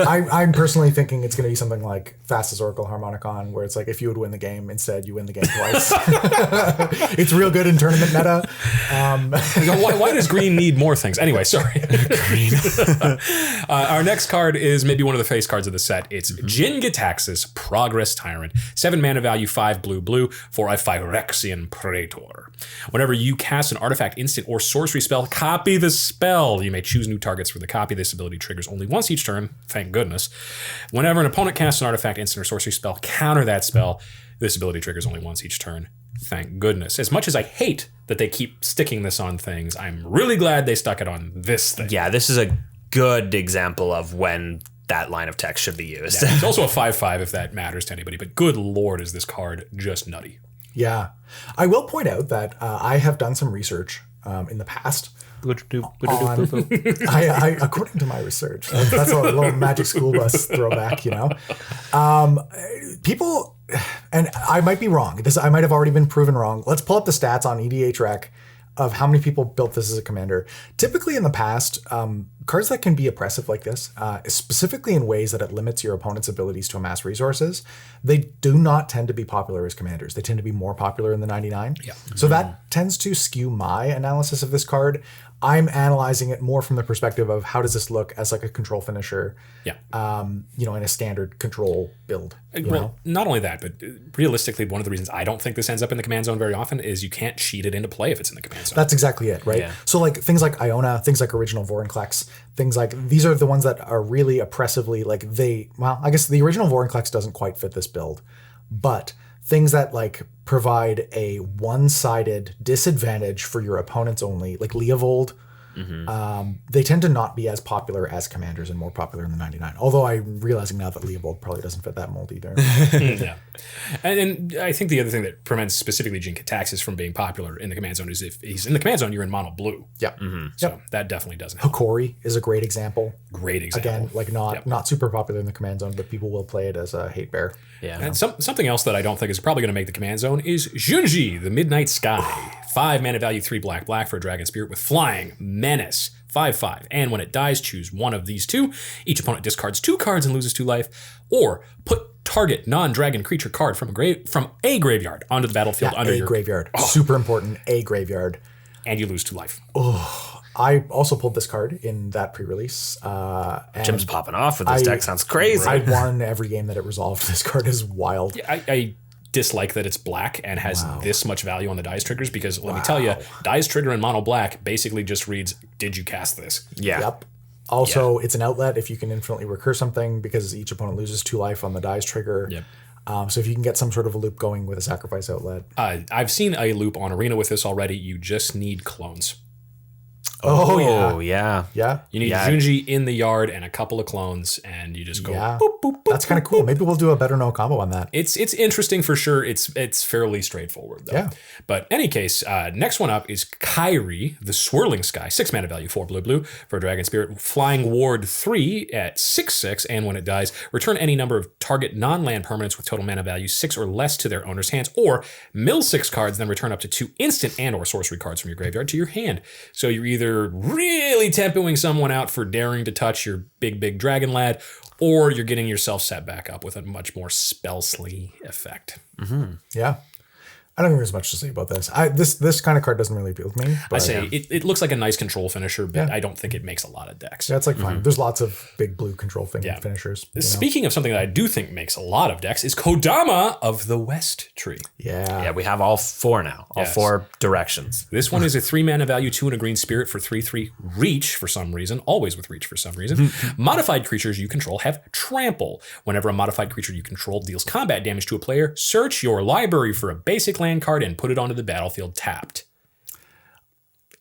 I'm personally thinking it's going to be something like Fastest Oracle Harmonicon, where it's like if you would win the game, instead you win the game twice. It's real good in tournament meta. Why does green need more things? Anyway, sorry. Green. Our next card is maybe one of the face cards of the set. It's Jinga Progress Tyrant. 7 mana value, 5 blue for a Phyrexian Praetor. Whenever you cast an artifact, instant, or sorcery spell, copy the spell. You may choose new targets for the copy. This ability triggers only once each turn. Thank goodness. Whenever an opponent casts an artifact, instant, or sorcery spell, counter that spell. This ability triggers only once each turn. Thank goodness. As much as I hate that they keep sticking this on things, I'm really glad they stuck it on this thing. Yeah, this is a good example of when that line of text should be used. Yeah, it's also a 5/5 if that matters to anybody, but good lord is this card just nutty. Yeah. I will point out that I have done some research in the past. According to my research, that's a little Magic School Bus throwback, you know. People, and I might be wrong. I might have already been proven wrong. Let's pull up the stats on EDH Rec of how many people built this as a commander. Typically in the past, cards that can be oppressive like this, specifically in ways that it limits your opponent's abilities to amass resources, they do not tend to be popular as commanders. They tend to be more popular in the 99. Yeah. So that tends to skew my analysis of this card. I'm analyzing it more from the perspective of how does this look as like a control finisher, in a standard control build. Well, not only that, but realistically, one of the reasons I don't think this ends up in the command zone very often is you can't cheat it into play if it's in the command zone. That's exactly it, right? Yeah. So like things like Iona, things like original Vorinclex, things like these are the ones that are really oppressively I guess the original Vorinclex doesn't quite fit this build, but things that like provide a one-sided disadvantage for your opponents only, like Leovold, they tend to not be as popular as commanders and more popular in the 99. Although I'm realizing now that Leovold probably doesn't fit that mold either. Yeah. And I think the other thing that prevents specifically Jinkataxis from being popular in the command zone is if he's in the command zone, you're in mono blue. Yep. So that definitely doesn't help. Hikori is a great example. Great example. Again, like not super popular in the command zone, but people will play it as a hate bear. Yeah. And something else that I don't think is probably going to make the command zone is Juji the Midnight Sky. 5 mana value, 3 black for a dragon spirit with flying, menace, 5/5. And when it dies, choose one of these two. Each opponent discards 2 cards and loses 2 life. Or put target non-dragon creature card from a graveyard onto the battlefield under your graveyard. Super important, a graveyard. And you lose 2 life. I also pulled this card in that pre-release. Jim's popping off with this deck. Sounds crazy. I won every game that it resolved. This card is wild. Yeah, I dislike that it's black and has this much value on the dice triggers because let me tell you, dice trigger in mono black basically just reads, did you cast this? Yeah. Yep. Also, it's an outlet if you can infinitely recur something because each opponent loses 2 life on the dice trigger. Yep. So if you can get some sort of a loop going with a sacrifice outlet. I've seen a loop on Arena with this already. You just need clones. Oh, yeah. Yeah. You need Junji in the yard and a couple of clones, and you just go boop, boop, boop. That's kind of cool. Maybe we'll do a better no combo on that. It's interesting for sure. It's fairly straightforward, though. Yeah. But any case, next one up is Kyrie the Swirling Sky. 6 mana value, 4 blue for a dragon spirit. Flying ward 3 at 6/6, and when it dies, return any number of target non-land permanents with total mana value 6 or less to their owner's hands, or mill 6 cards, then return up to 2 instant and or sorcery cards from your graveyard to your hand. So you're either really tempoing someone out for daring to touch your big dragon lad, or you're getting yourself set back up with a much more spellsly effect. Yeah. I don't think there's much to say about this. This kind of card doesn't really appeal to me. I say it looks like a nice control finisher, but I don't think it makes a lot of decks. Yeah, it's like fine. There's lots of big blue control finishers. Speaking of something that I do think makes a lot of decks is Kodama of the West Tree. Yeah. Yeah, we have all 4 now. All 4 directions. This one is a 3 mana value, 2 and a green spirit for 3/3 reach for some reason, always with reach for some reason. Modified creatures you control have trample. Whenever a modified creature you control deals combat damage to a player, search your library for a basic land card and put it onto the battlefield tapped.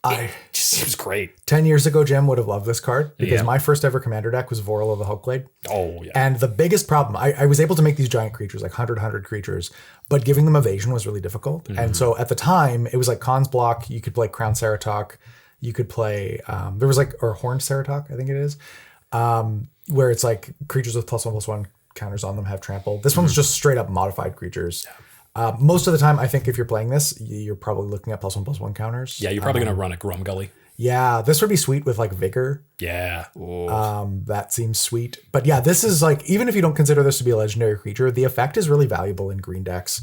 It just seems great. 10 years ago, Jim would have loved this card because my first ever commander deck was Vorl of the Hulkblade. Oh, yeah. And the biggest problem, I was able to make these giant creatures, like 100 creatures, but giving them evasion was really difficult. And so at the time, it was like Khan's Block. You could play Crown Ceratok. You could play, or Horned Ceratok, I think it is. where it's like creatures with +1/+1 counters on them have trample. This one's just straight up modified creatures. Most of the time, I think if you're playing this, you're probably looking at +1/+1 counters. Yeah, you're probably going to run a Grum Gully. Yeah, this would be sweet with like Vigor. Yeah. That seems sweet. But yeah, this is like, even if you don't consider this to be a legendary creature, the effect is really valuable in green decks,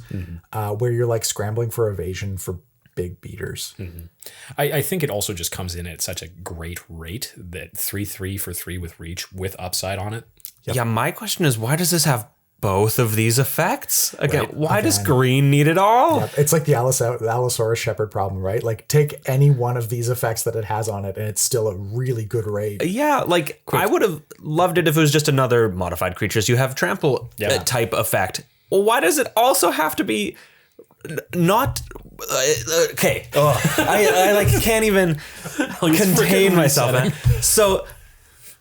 where you're like scrambling for evasion for big beaters. I think it also just comes in at such a great rate that 3/3 for 3 with reach with upside on it. Yeah, my question is, why does this have both of these effects? Again, Right. why does green need it all? Yep. It's like the Allosaurus Shepherd problem, right? Like take any one of these effects that it has on it and it's still a really good rate. Yeah, like I would have loved it if it was just another modified creatures. You have trample type effect. Well, why does it also have to be not okay? I like can't even contain myself. Man. So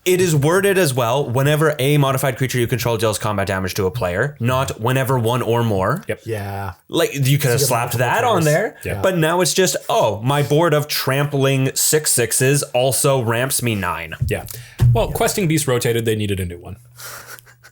it is worded as well, whenever a modified creature you control deals combat damage to a player, not whenever one or more. Yep. Yeah. Like you could have slapped that on there, but now it's just, my board of trampling 6/6s also ramps me 9. Yeah. Well, Questing Beast rotated. They needed a new one.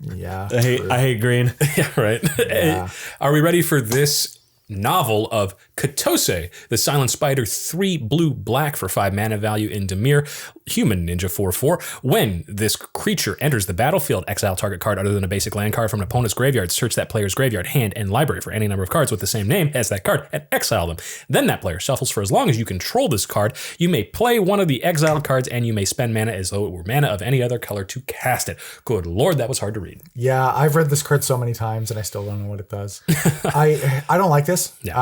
Yeah. I hate green. Yeah, right. Yeah. Are we ready for this novel of Kosei, the Silent Spider, 3 blue-black for 5 mana value in Dimir, human ninja 4/4. When this creature enters the battlefield, exile target card other than a basic land card from an opponent's graveyard, search that player's graveyard, hand, and library for any number of cards with the same name as that card, and exile them. Then that player shuffles for as long as you control this card. You may play one of the exiled cards, and you may spend mana as though it were mana of any other color to cast it. Good lord, that was hard to read. Yeah, I've read this card so many times and I still don't know what it does. I don't like this. Yeah.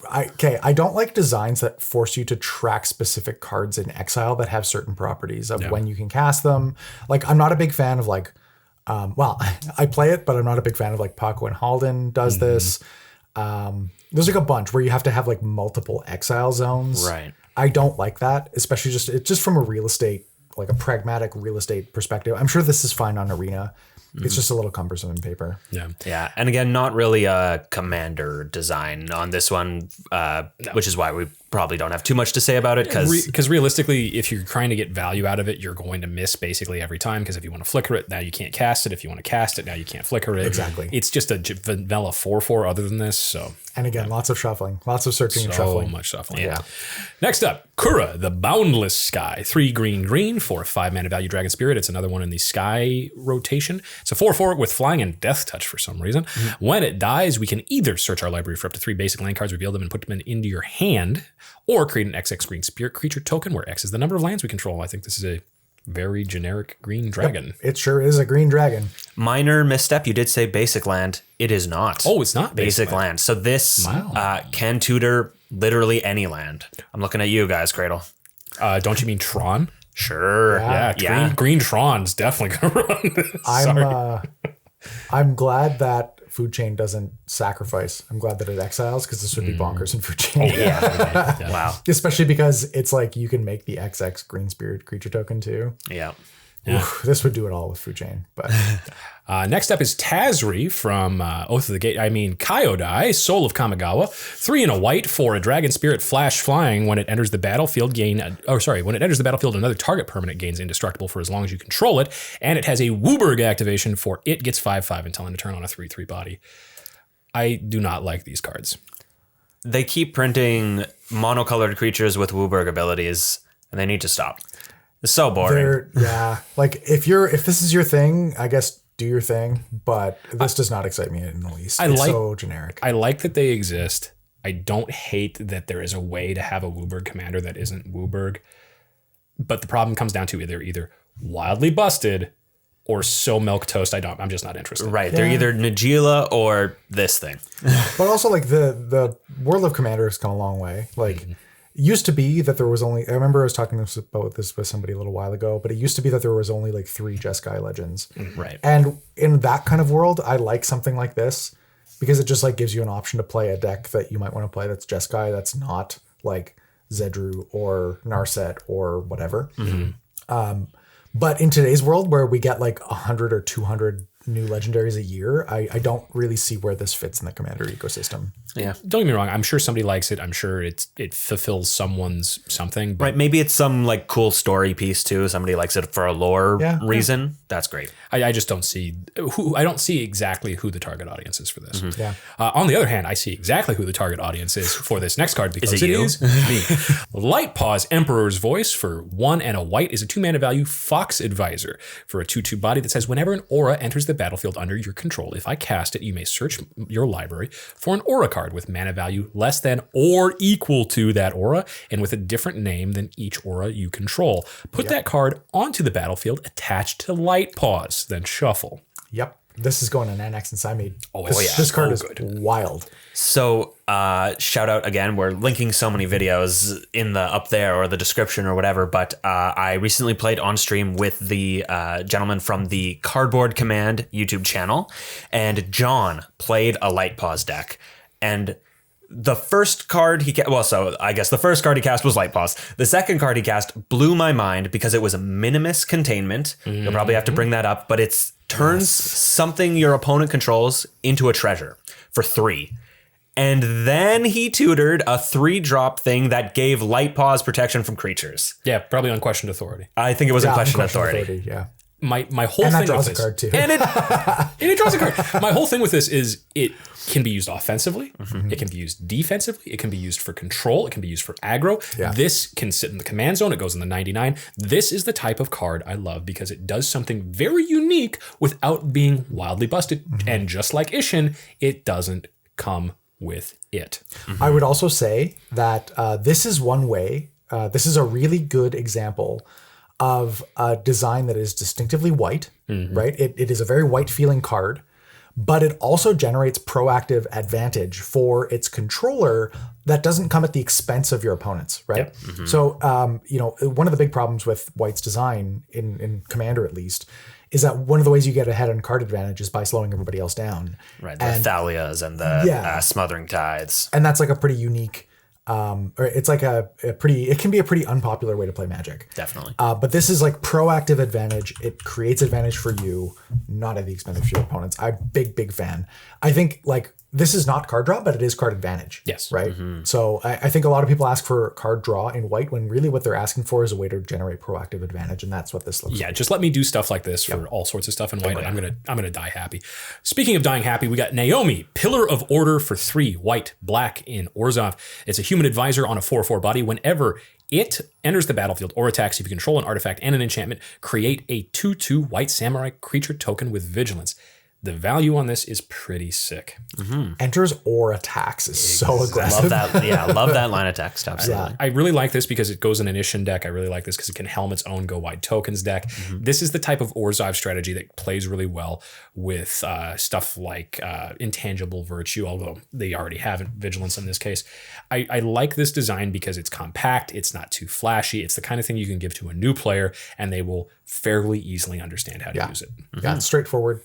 I don't like designs that force you to track specific cards in exile that have certain properties of when you can cast them. Like, I'm not a big fan of like, I play it, but I'm not a big fan of like Paco and Halden does this. There's like a bunch where you have to have like multiple exile zones. Right. I don't like that, especially just from a real estate, like a pragmatic real estate perspective. I'm sure this is fine on Arena. It's just a little cumbersome in paper. Yeah. Yeah, and again, not really a commander design on this one, which is why we probably don't have too much to say about it. Because realistically, if you're trying to get value out of it, you're going to miss basically every time. Because if you want to flicker it, now you can't cast it. If you want to cast it, now you can't flicker it. Exactly. It's just a vanilla 4/4 other than this. So. And again, lots of shuffling, lots of searching and So shuffling. much shuffling. Yeah. Next up, Kura the Boundless Sky. 3 green for a 5 mana value Dragon Spirit. It's another one in the Sky rotation. It's a 4/4 with flying and death touch for some reason. When it dies, we can either search our library for up to 3 basic land cards, reveal them, and put them into your hand, or create an XX green spirit creature token where X is the number of lands we control. I think this is a very generic green dragon. It sure is a green dragon. Minor misstep, you did say basic land. It is not. Oh, it's not basic land. So this can tutor literally any land. I'm looking at you guys, Cradle. Don't you mean Tron? Sure. Yeah, green Tron's definitely going to run this. I'm glad that Food Chain doesn't sacrifice. I'm glad that it exiles because this would be bonkers in Food Chain. Yeah. Wow. Especially because it's like you can make the XX green spirit creature token too. Yeah. Oof, this would do it all with Food Chain. But next up is Tazri from Oath of the Gate. Kyodai, Soul of Kamigawa. 3 and a white for a Dragon Spirit flash flying. When it enters the battlefield, when it enters the battlefield, another target permanent gains indestructible for as long as you control it. And it has a Wooburg activation for it gets 5/5 until end of turn on a 3/3 body. I do not like these cards. They keep printing monocolored creatures with Wooburg abilities, and they need to stop. It's so boring. Like if this is your thing, I guess do your thing, but this does not excite me in the least. It's so generic. I like that they exist. I don't hate that there is a way to have a Wooburg commander that isn't Wooburg. But the problem comes down to either wildly busted or so milquetoast I'm just not interested. Right. They're either Najila or this thing. But also like the World of Commander has come a long way. Like it used to be that there was only, I remember I was talking about this with somebody a little while ago, but it used to be that there was only like 3 Jeskai legends. Right. And in that kind of world, I like something like this because it just like gives you an option to play a deck that you might want to play that's Jeskai, that's not like Zedru or Narset or whatever. But in today's world where we get like 100 or 200 new legendaries a year, I don't really see where this fits in the Commander ecosystem. Yeah. Don't get me wrong. I'm sure somebody likes it. I'm sure it fulfills someone's something. But Right. Maybe it's some like cool story piece too. Somebody likes it for a lore reason. That's great. I just don't see I don't see exactly who the target audience is for this. Yeah. On the other hand, I see exactly who the target audience is for this next card because Is it you? is me. Light Paws Emperor's Voice for 1 and a white is a 2-mana value Fox Advisor for a 2/2 body that says whenever an aura enters the battlefield under your control, if I cast it, you may search your library for an aura card with mana value less than or equal to that aura and with a different name than each aura you control. Put that card onto the battlefield attached to Light Paws, then shuffle. Yep. This is going on NX and Psymade. Oh, This card is good. wild. So shout out again. We're linking so many videos in the up there or the description or whatever. But I recently played on stream with the gentleman from the Cardboard Command YouTube channel, and John played a Light Paws deck. And the first card he cast, I guess the first card he cast was Light Paws. The second card he cast blew my mind because it was a Minimus Containment. You'll probably have to bring that up, but it's turns something your opponent controls into a treasure for 3. And then he tutored a 3-drop thing that gave Light Paws protection from creatures. Yeah, probably Unquestioned Authority. I think it was Unquestioned Unquestioned Authority. Yeah. My whole And that thing draws with a this, card too. and it draws a card. My whole thing with this is it can be used offensively, it can be used defensively, it can be used for control, it can be used for aggro. Yeah. This can sit in the command zone. It goes in the 99. This is the type of card I love because it does something very unique without being wildly busted. And just like Ishin, it doesn't come with it. I would also say that this is one way, this is a really good example of a design that is distinctively white, right? It is a very white feeling card, but it also generates proactive advantage for its controller that doesn't come at the expense of your opponents, right? So, one of the big problems with white's design in Commander, at least, is that one of the ways you get ahead on card advantage is by slowing everybody else down. Right, the Thalias and the Smothering Tides. And that's like a pretty unique, or it's like it can be a pretty unpopular way to play Magic. Definitely. But this is like proactive advantage. It creates advantage for you, not at the expense of your opponents. I'm a big fan. I think like this is not card draw, but it is card advantage. Yes. Right. So I think a lot of people ask for card draw in white when really what they're asking for is a way to generate proactive advantage. And that's what this looks like. Yeah, just let me do stuff like this for all sorts of stuff in white, and I'm gonna die happy. Speaking of dying happy, we got Naomi, Pillar of Order for 3, white, black in Orzhov. It's a human advisor on a 4/4 body. Whenever it enters the battlefield or attacks, if you control an artifact and an enchantment, create a 2/2 white samurai creature token with vigilance. The value on this is pretty sick. Enters or attacks is so aggressive. Love that. Yeah, love that line of text. Absolutely. I really like this because it goes in an Ishin deck. I really like this because it can helm its own go wide tokens deck. This is the type of Orzhov strategy that plays really well with stuff like Intangible Virtue, although they already have vigilance in this case. I like this design because it's compact, it's not too flashy, it's the kind of thing you can give to a new player and they will fairly easily understand how to use it. Yeah, it's straightforward,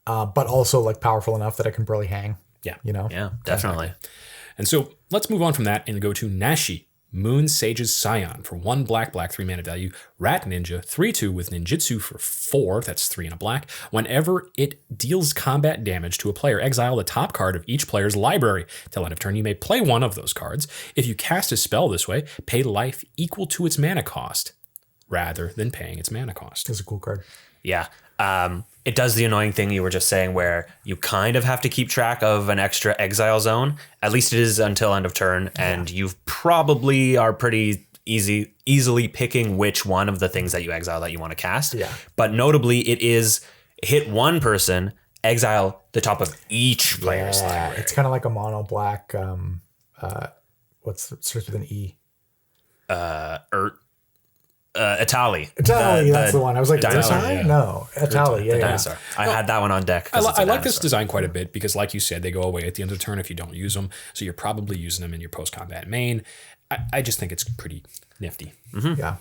but also like powerful enough that it can probably hang. Yeah. Yeah, definitely. And so let's move on from that and go to Nashi, Moon Sage's Scion for 1 black, 3 mana value, Rat Ninja, 3/2 with ninjutsu for 4, that's 3 and a black. Whenever it deals combat damage to a player, exile the top card of each player's library. Till end of turn, you may play one of those cards. If you cast a spell this way, pay life equal to its mana cost, rather than paying its mana cost. It's a cool card. Yeah. It does the annoying thing you were just saying where you kind of have to keep track of an extra exile zone. At least it is until end of turn, and you probably are pretty easily picking which one of the things that you exile that you want to cast. Yeah. But notably, it is hit one person, exile the top of each player's library. It's kind of like a mono black. Starts with an E? Atali. Atali, that's the one. I was like, dinosaur, Atali? yeah. No, Atali, The dinosaur. I had that one on deck. I like this design quite a bit because, like you said, they go away at the end of the turn if you don't use them. So you're probably using them in your post-combat main. I just think it's pretty nifty. Yeah.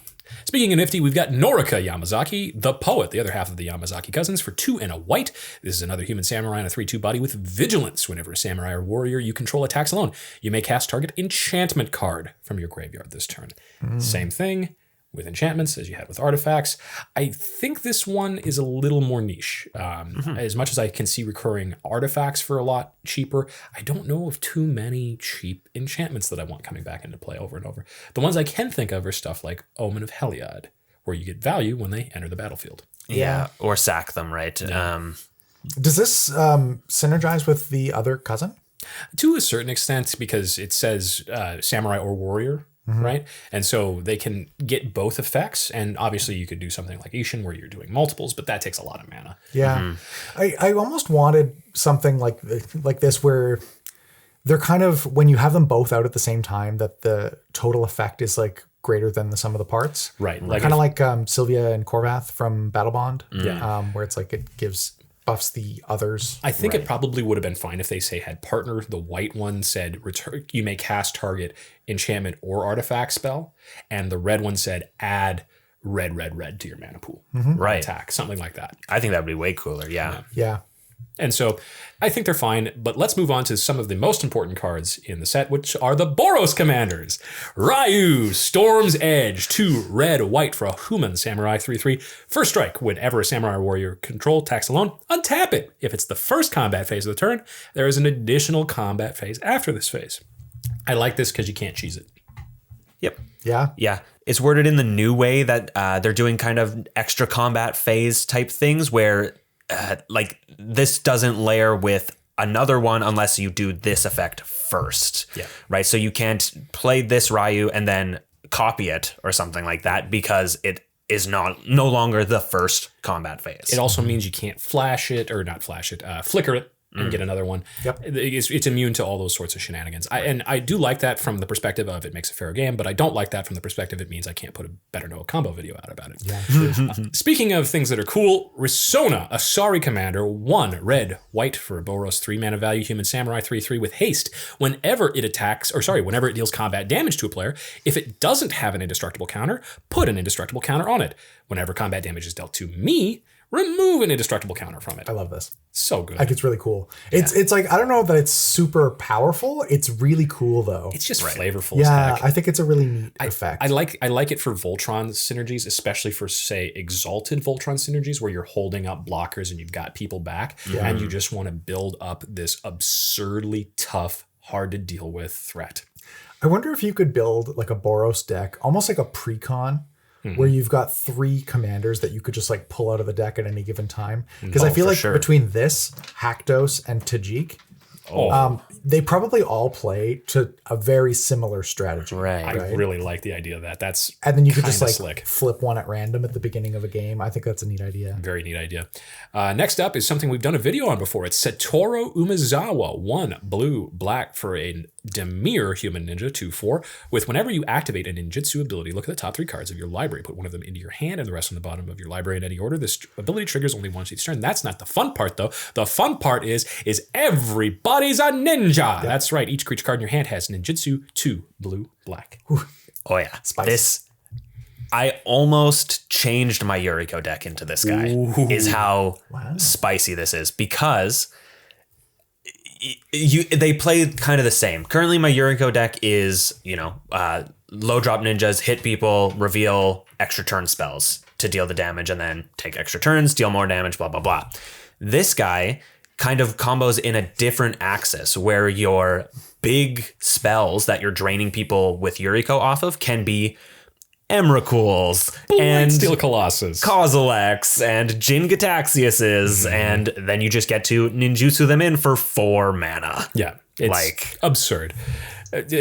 Speaking of nifty, we've got Norika Yamazaki, the poet, the other half of the Yamazaki cousins, for 2 and a white. This is another human samurai on a 3/2 body with vigilance. Whenever a samurai or warrior you control attacks alone, you may cast target enchantment card from your graveyard this turn. Same thing with enchantments as you had with artifacts. I think this one is a little more niche. As much as I can see recurring artifacts for a lot cheaper, I don't know of too many cheap enchantments that I want coming back into play over and over. The ones I can think of are stuff like Omen of Heliod, where you get value when they enter the battlefield. Yeah, or sack them, right? Yeah. Does this synergize with the other cousin? To a certain extent, because it says samurai or warrior, right? And so they can get both effects. And obviously you could do something like Ishin where you're doing multiples, but that takes a lot of mana. Yeah. I almost wanted something like this where they're kind of, when you have them both out at the same time, that the total effect is like greater than the sum of the parts. Right. Kind of like Sylvia and Korvath from Battle Bond, Yeah. where it's like it buffs the others. I think it probably would have been fine if they say had partner. The white one said return, you may cast target enchantment or artifact spell, and the red one said add red to your mana pool. Right. Attack, something like that. I think that would be way cooler. Yeah. Yeah. And so I think they're fine, but let's move on to some of the most important cards in the set, which are the Boros Commanders. Ryu, Storm's Edge, 2 red, white for a human samurai 3/3. First strike, whenever a samurai warrior control attacks alone, untap it. If it's the first combat phase of the turn, there is an additional combat phase after this phase. I like this because you can't cheese it. Yep. Yeah. Yeah. It's worded in the new way that they're doing kind of extra combat phase type things where like this doesn't layer with another one unless you do this effect first. Yeah. Right. So you can't play this Ryu and then copy it or something like that because it is no longer the first combat phase. It also means you can't flash it, or not flash it, flicker it and get another one. Yep. It's immune to all those sorts of shenanigans. And I do like that from the perspective of it makes a fair game, but I don't like that from the perspective it means I can't put a better no combo video out about it. Yeah. Speaking of things that are cool, Risona, Asari Commander, 1 red, white for a Boros 3 mana value human samurai 3/3 with haste. Whenever it deals combat damage to a player, if it doesn't have an indestructible counter, put an indestructible counter on it. Whenever combat damage is dealt to me, remove an indestructible counter from it. I love this. So good. Like, it's really cool. It's like, I don't know that it's super powerful. It's really cool though. It's just flavorful Yeah, as heck. I think it's a really neat effect. I like it for Voltron synergies, especially for, say, Exalted Voltron synergies, where you're holding up blockers and you've got people back, and you just want to build up this absurdly tough, hard to deal with threat. I wonder if you could build like a Boros deck, almost like a pre-con, where you've got 3 commanders that you could just like pull out of the deck at any given time. Because I feel like between this, Haktos, and Tajik, they probably all play to a very similar strategy. Right. I really like the idea of that. That's And then you could just like slick. flip one at random at the beginning of a game. I think that's a neat idea. Very neat idea. Next up is something we've done a video on before. It's Satoru Umazawa, 1 blue, black for a Demir human ninja 2/4. With whenever you activate a ninjutsu ability, look at the top 3 cards of your library. Put one of them into your hand and the rest on the bottom of your library in any order. This ability triggers only once each turn. That's not the fun part though. The fun part is everybody's a ninja. That's right. Each creature card in your hand has ninjutsu 2 blue, black. Oh yeah. Spice. I almost changed my Yuriko deck into this guy. Is how spicy this is, because they play kind of the same. Currently my Yuriko deck is, low drop ninjas, hit people, reveal extra turn spells to deal the damage, and then take extra turns, deal more damage, blah, blah, blah. This guy kind of combos in a different axis where your big spells that you're draining people with Yuriko off of can be Emrakul's and Steel Colossus, Kozilek's and Jingataxius's, and then you just get to ninjutsu them in for 4 mana. Yeah, it's like absurd.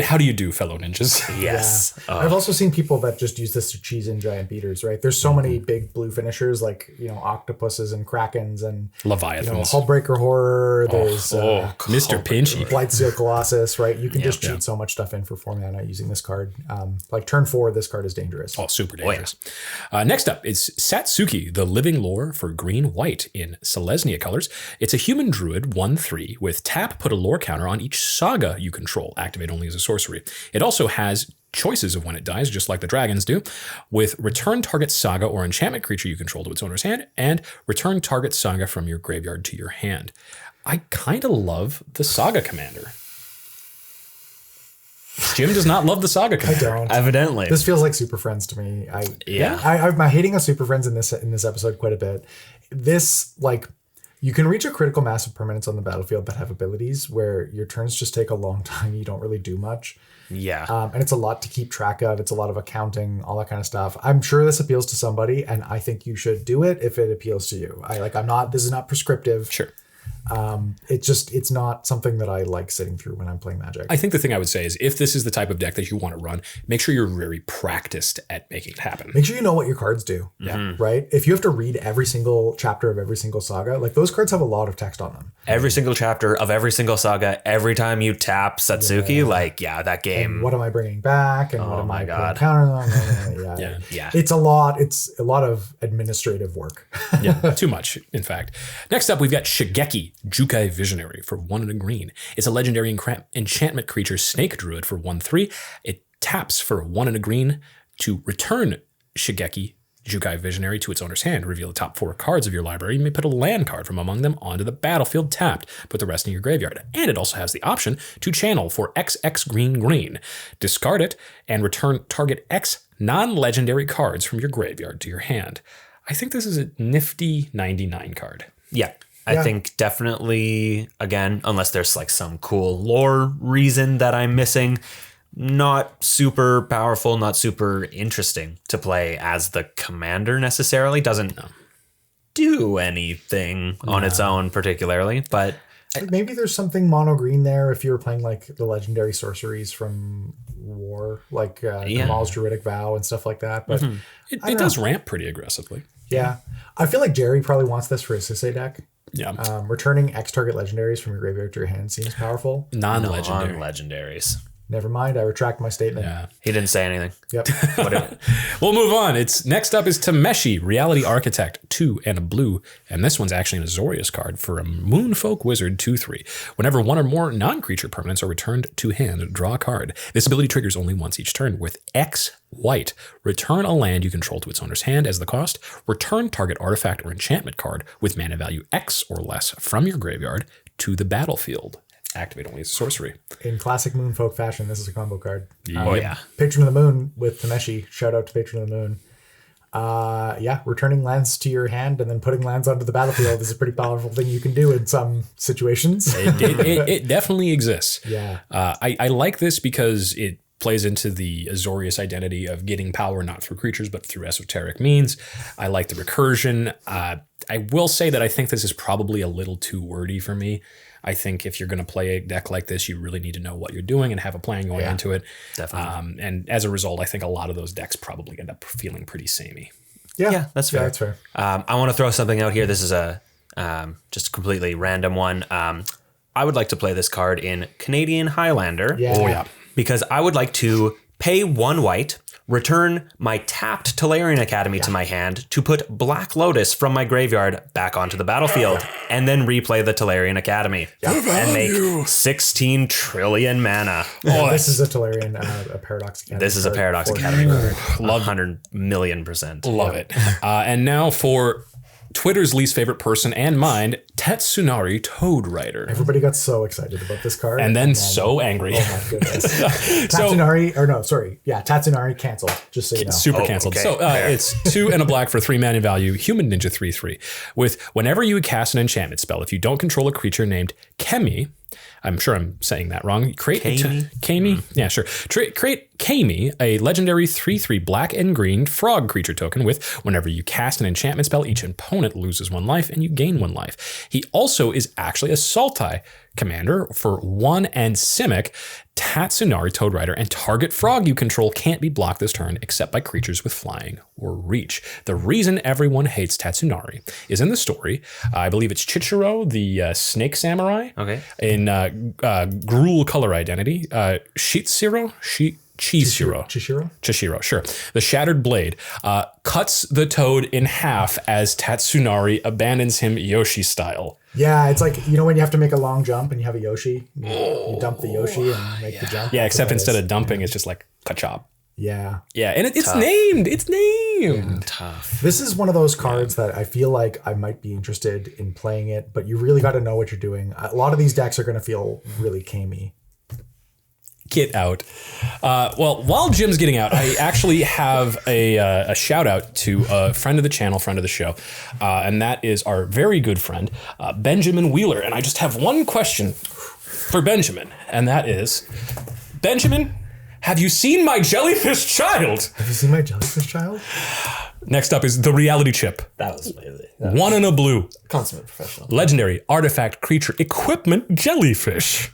How do you do, fellow ninjas? Yes. Yeah. I've also seen people that just use this to cheese in giant beaters, right? There's so many big blue finishers like, octopuses and krakens and Leviathans. Hullbreaker Horror. There's Mr. Pinchy. Blightsteel Colossus, right? You can just cheat so much stuff in for 4 mana using this card. Like turn 4, this card is dangerous. Oh, super dangerous. Next up is Satsuki, the living lore for green-white in Selesnya colors. It's a human druid 1/3 with tap, put a lore counter on each saga you control. Activate only as a sorcery. It also has choices of when it dies, just like the dragons do, with return target saga or enchantment creature you control to its owner's hand, and return target saga from your graveyard to your hand. I kind of love the Saga Commander. Jim does not love the Saga I Commander. don't. Evidently. This feels like Super Friends to me. I'm hating on Super Friends in this episode quite a bit. This, like, you can reach a critical mass of permanents on the battlefield that have abilities where your turns just take a long time. You don't really do much. Yeah. And it's a lot to keep track of. It's a lot of accounting, all that kind of stuff. I'm sure this appeals to somebody, and I think you should do it if it appeals to you. This is not prescriptive. Sure. It's not something that I like sitting through when I'm playing Magic. I think the thing I would say is if this is the type of deck that you want to run, make sure you're very practiced at making it happen. Make sure you know what your cards do. Yeah. Right? If you have to read every single chapter of every single saga, like those cards have a lot of text on them. Every single chapter of every single saga, every time you tap Satsuki, that game. And what am I bringing back? And what am I God. countering them? Yeah. It's a lot of administrative work. Yeah, too much, in fact. Next up, we've got Shigeki, Jukai Visionary for 1 and a green. It's a legendary enchantment creature snake druid for 1/3. It taps for 1 and a green to return Shigeki, Jukai Visionary, to its owner's hand. Reveal the top 4 cards of your library. You may put a land card from among them onto the battlefield tapped. Put the rest in your graveyard. And it also has the option to channel for XX green. Discard it and return target X non-legendary cards from your graveyard to your hand. I think this is a nifty 99 card. Yeah. I think definitely, again, unless there's like some cool lore reason that I'm missing, not super powerful, not super interesting to play as the commander necessarily. Doesn't do anything on its own particularly, but maybe there's something mono green there if you were playing like the legendary sorceries from War, like Kamal's Druidic Vow and stuff like that. But it does ramp pretty aggressively. Yeah. I feel like Jerry probably wants this for his Sisei deck. Yeah. Returning X target legendaries from your graveyard to your hand seems powerful. Non-legendary. non-legendaries. Never mind. I retract my statement. Yeah. He didn't say anything. Yep. We'll move on. Next up is Tameshi, Reality Architect, 2 and a blue. And this one's actually an Azorius card for a Moonfolk Wizard 2/3. Whenever 1 or more non-creature permanents are returned to hand, draw a card. This ability triggers only once each turn with X white. Return a land you control to its owner's hand as the cost. Return target artifact or enchantment card with mana value X or less from your graveyard to the battlefield. Activate only as a sorcery. In classic Moonfolk fashion, this is a combo card. Yeah. Patron of the Moon with Tameshi. Shout out to Patron of the Moon. Returning lands to your hand and then putting lands onto the battlefield is a pretty powerful thing you can do in some situations. It definitely exists. Yeah. I like this because it plays into the Azorius identity of getting power not through creatures but through esoteric means. I like the recursion. I will say that I think this is probably a little too wordy for me. I think if you're going to play a deck like this, you really need to know what you're doing and have a plan going into it. Definitely. And as a result, I think a lot of those decks probably end up feeling pretty samey. Yeah, that's fair. Yeah, that's fair. I want to throw something out here. This is a just a completely random one. I would like to play this card in Canadian Highlander. Yeah. Oh, yeah. Because I would like to pay 1 white, return my tapped Tolarian Academy to my hand to put Black Lotus from my graveyard back onto the battlefield, and then replay the Tolarian Academy and make 16 trillion mana. This is a Tolarian, a Paradox Academy. This is a Paradox Academy card. 100 million%. Love it. And now for Twitter's least favorite person and mine, Tetsunari Toad Rider. Everybody got so excited about this card. And then so angry. Oh my goodness. Tatsunari canceled, just so you know. Super canceled. Okay. So it's 2 and a black for 3 mana value, Human Ninja 3/3. With whenever you cast an enchantment spell, if you don't control a creature named Kemi, I'm sure I'm saying that wrong. Create Kami? Yeah, sure. Create Kami, a legendary 3/3 black and green frog creature token with whenever you cast an enchantment spell, each opponent loses 1 life and you gain 1 life. He also is actually a Sultai commander for 1 and Simic, Tatsunari Toad Rider, and target frog you control can't be blocked this turn except by creatures with flying or reach. The reason everyone hates Tatsunari is in the story. I believe it's Chichiro, the snake samurai. Okay. In Gruul color identity. Chishiro, sure. The Shattered Blade cuts the toad in half as Tatsunari abandons him Yoshi style. Yeah, it's like, you know when you have to make a long jump and you have a Yoshi? You dump the Yoshi and make the jump? Yeah, except instead of dumping, it's just like ka-chop. Yeah. Yeah, and it's named. It's named. Tough. This is one of those cards that I feel like I might be interested in playing it, but you really got to know what you're doing. A lot of these decks are going to feel really camey. Get out. Well, while Jim's getting out, I actually have a shout out to a friend of the channel, friend of the show, and that is our very good friend, Benjamin Wheeler. And I just have one question for Benjamin, and that is, Benjamin, have you seen my jellyfish child? Have you seen my jellyfish child? Next up is the reality chip. That was amazing. One in a blue. Consummate professional. Legendary artifact creature equipment jellyfish.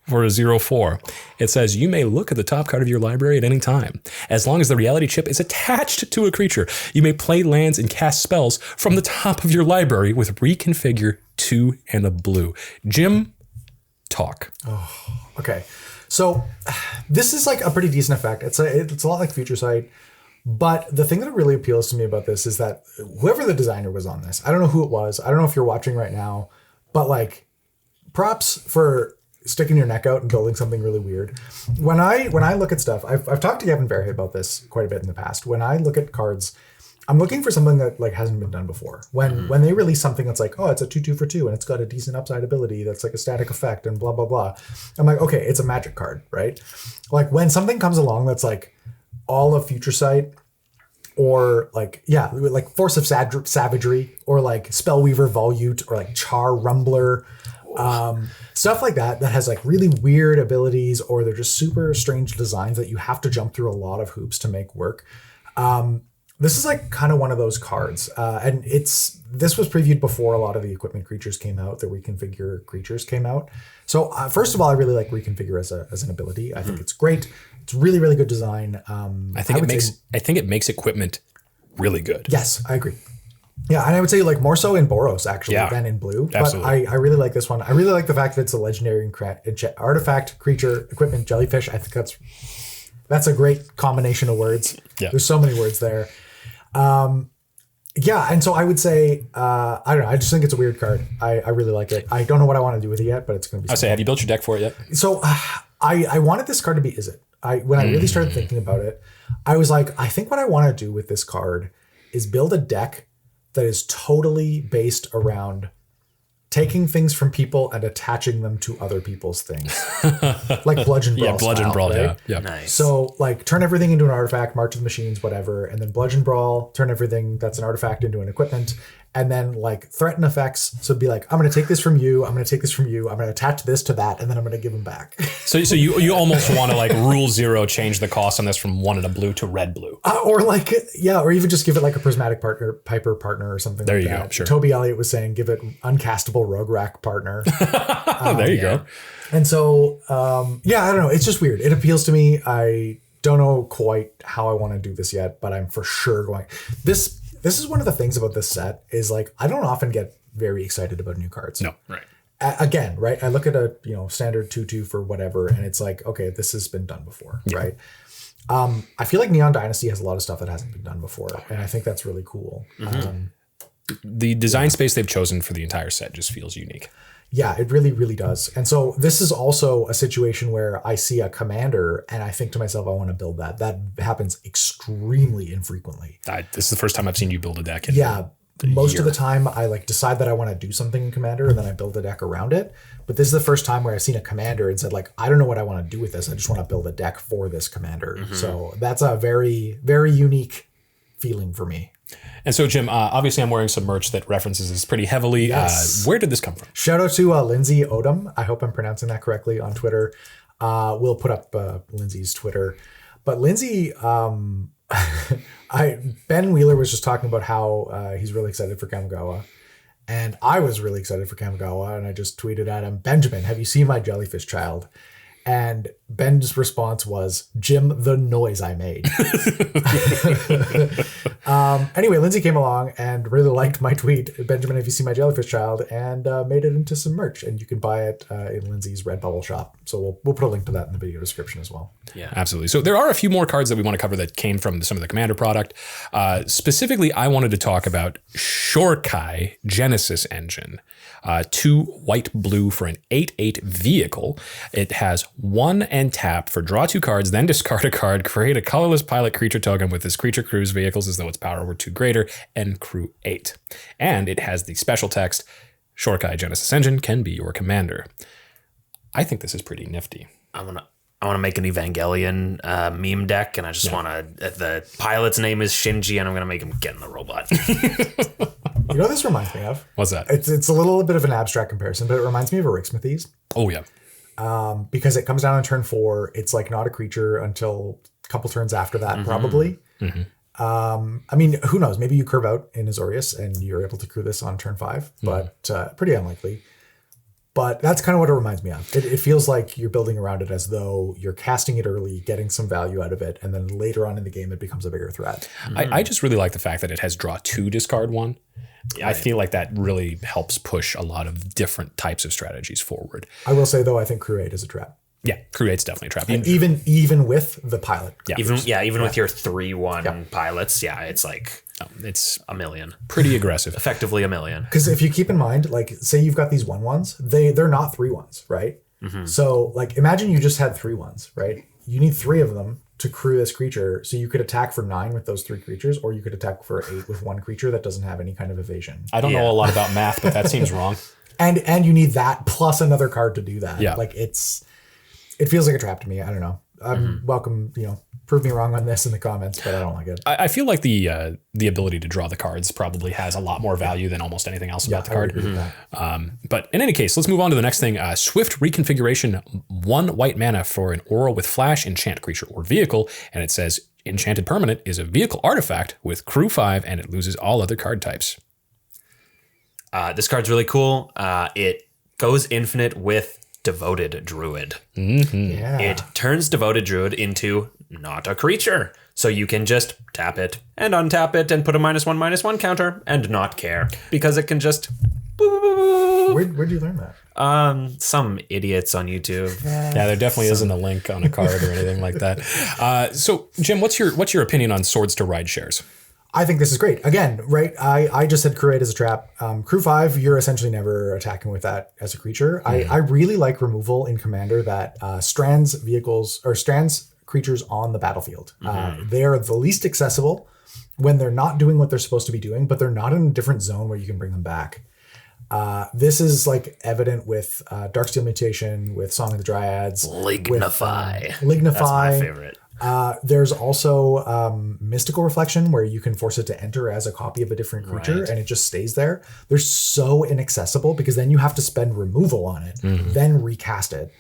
For a 0/4. It says, you may look at the top card of your library at any time. As long as the reality chip is attached to a creature, you may play lands and cast spells from the top of your library with reconfigure 2 and a blue. Jim, talk. Okay. So this is like a pretty decent effect. It's a lot like Future Sight. But the thing that really appeals to me about this is that whoever the designer was on this, I don't know who it was. I don't know if you're watching right now, but like props for sticking your neck out and building something really weird. When I look at stuff, I've talked to Gavin Verhey about this quite a bit in the past. When I look at cards, I'm looking for something that like hasn't been done before. When they release something that's like, oh, it's a 2/2 for 2 and it's got a decent upside ability that's like a static effect and blah blah blah. I'm like, okay, it's a magic card, right? Like when something comes along that's like all of Future Sight, or like like Force of Savagery, or like Spellweaver Volute, or like Char Rumbler. Stuff like that has like really weird abilities, or they're just super strange designs that you have to jump through a lot of hoops to make work. This is like kind of one of those cards, and this was previewed before a lot of the equipment creatures came out. The reconfigure creatures came out. So first of all, I really like reconfigure as an ability. I think it's great. It's really really good design. I think it makes equipment really good. Yes, I agree. Yeah, and I would say like more so in Boros actually than in blue. Absolutely. But I really like this one. I really like the fact that it's a legendary artifact creature equipment jellyfish. I think that's a great combination of words. Yeah. There's so many words there. And so I would say I don't know. I just think it's a weird card. I really like it. I don't know what I want to do with it yet, but it's going to be. I say, have you built your deck for it yet? So I wanted this card to be Is It. When I really started thinking about it, I was like, I think what I want to do with this card is build a deck that is totally based around taking things from people and attaching them to other people's things. Like Bludgeon Brawl. Yeah, Bludgeon style, Brawl, right? yeah. Nice. So like turn everything into an artifact, March of the Machines, whatever, and then Bludgeon Brawl, turn everything that's an artifact into an equipment, and then like threaten effects. So be like, I'm going to take this from you, I'm going to take this from you, I'm going to attach this to that, and then I'm going to give them back. So you almost want to like rule 0 change the cost on this from 1 and a blue to red blue. Or like, or even just give it like a prismatic partner, Piper partner or something there like you that. go, sure. Toby Elliott was saying, give it uncastable Rogue Rack partner. There you go. And so, I don't know. It's just weird. It appeals to me. I don't know quite how I want to do this yet, but I'm for sure going. This is one of the things about this set is like, I don't often get very excited about new cards. No, right. Again, right? I look at a standard 2/2 for whatever, and it's like, okay, this has been done before, right? I feel like Neon Dynasty has a lot of stuff that hasn't been done before, and I think that's really cool. The design space they've chosen for the entire set just feels unique. Yeah, it really, really does. And so this is also a situation where I see a commander and I think to myself, I want to build that. That happens extremely infrequently. This is the first time I've seen you build a deck. Most of the time I like decide that I want to do something in commander and then I build a deck around it. But this is the first time where I've seen a commander and said like, I don't know what I want to do with this. I just want to build a deck for this commander. So that's a very, very unique feeling for me. And so, Jim, obviously I'm wearing some merch that references this pretty heavily. Yes. Where did this come from? Shout out to Lindsay Odom. I hope I'm pronouncing that correctly on Twitter. We'll put up Lindsay's Twitter. But Lindsay, Ben Wheeler was just talking about how he's really excited for Kamigawa. And I was really excited for Kamigawa. And I just tweeted at him, Benjamin, have you seen my jellyfish child? And Ben's response was, Jim, the noise I made. Anyway, Lindsay came along and really liked my tweet, Benjamin, have you seen my jellyfish child? And made it into some merch. And you can buy it in Lindsay's Redbubble shop. So we'll put a link to that in the video description as well. Yeah, absolutely. So there are a few more cards that we want to cover that came from some of the Commander product. Specifically, I wanted to talk about Jukai Genesis Engine. 2 white-blue for an 8/8 vehicle. It has 1 and tap for draw 2 cards, then discard a card, create a colorless pilot creature token with this creature crew's vehicles as though its power were 2 greater, and crew 8. And it has the special text, Jukai Genesis Engine can be your commander. I think this is pretty nifty. I'm gonna I want to make an Evangelion meme deck, and I just want to. The pilot's name is Shinji, and I'm going to make him get in the robot. You know what this reminds me of? What's that? It's a little bit of an abstract comparison, but it reminds me of Erixmithes. Oh, yeah. Because it comes down on turn 4. It's like not a creature until a couple turns after that, probably. I mean, who knows? Maybe you curve out in Azorius and you're able to crew this on turn 5, but pretty unlikely. But that's kind of what it reminds me of. It feels like you're building around it as though you're casting it early, getting some value out of it, and then later on in the game, it becomes a bigger threat. I just really like the fact that it has draw 2, discard 1. Right. I feel like that really helps push a lot of different types of strategies forward. I will say, though, I think Crew 8 is a trap. Yeah, Crew 8's definitely a trap. And even with the pilot. Yeah, even with your 3/1 pilots, it's like it's a million. Pretty aggressive. Effectively a million. Because if you keep in mind, like, say you've got these 1/1s, they're not 3/1s, right? So, like, imagine you just had 3/1s, right? You need 3 of them to crew this creature, so you could attack for 9 with those 3 creatures, or you could attack for 8 with 1 creature that doesn't have any kind of evasion. I don't know a lot about math, but that seems wrong. And you need that plus another card to do that. Yeah. Like, it feels like a trap to me. I don't know. I'm welcome, prove me wrong on this in the comments, but I don't like it. I feel like the ability to draw the cards probably has a lot more value than almost anything else about the card. I would agree with that. But in any case, let's move on to the next thing. Swift reconfiguration, 1 white mana for an aura with flash, enchant creature or vehicle. And it says enchanted permanent is a vehicle artifact with crew 5 and it loses all other card types. This card's really cool. It goes infinite with Devoted Druid. Yeah. It turns Devoted Druid into not a creature. So you can just tap it and untap it and put a -1/-1 counter and not care because it can just. Where'd you learn that? Some idiots on YouTube. Yeah, there definitely isn't a link on a card or anything like that. So, Jim, what's your opinion on Swords to Ride shares? I think this is great. Again, right? I just said Crew 8 is a trap. Crew 5, you're essentially never attacking with that as a creature. I really like removal in Commander that strands creatures on the battlefield. They're the least accessible when they're not doing what they're supposed to be doing, but they're not in a different zone where you can bring them back. This is like evident with Darksteel Mutation, with Song of the Dryads. Lignify. Lignify. That's my favorite. There's also Mystical Reflection, where you can force it to enter as a copy of a different creature, and it just stays there. They're so inaccessible because then you have to spend removal on it, then recast it.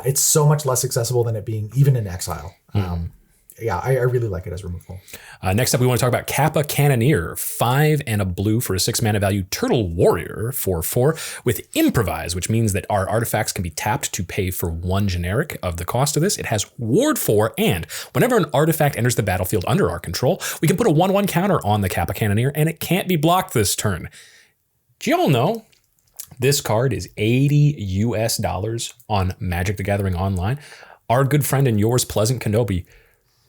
It's so much less accessible than it being even in exile. I really like it as removal. Next up, we want to talk about Kappa Cannoneer, 5 and a blue for a 6 mana value Turtle Warrior for 4 with Improvise, which means that our artifacts can be tapped to pay for 1 generic of the cost of this. It has Ward 4, and whenever an artifact enters the battlefield under our control, we can put a 1/1 counter on the Kappa Cannoneer, and it can't be blocked this turn. Do y'all know this card is $80 on Magic the Gathering Online? Our good friend and yours, Pleasant Kenobi,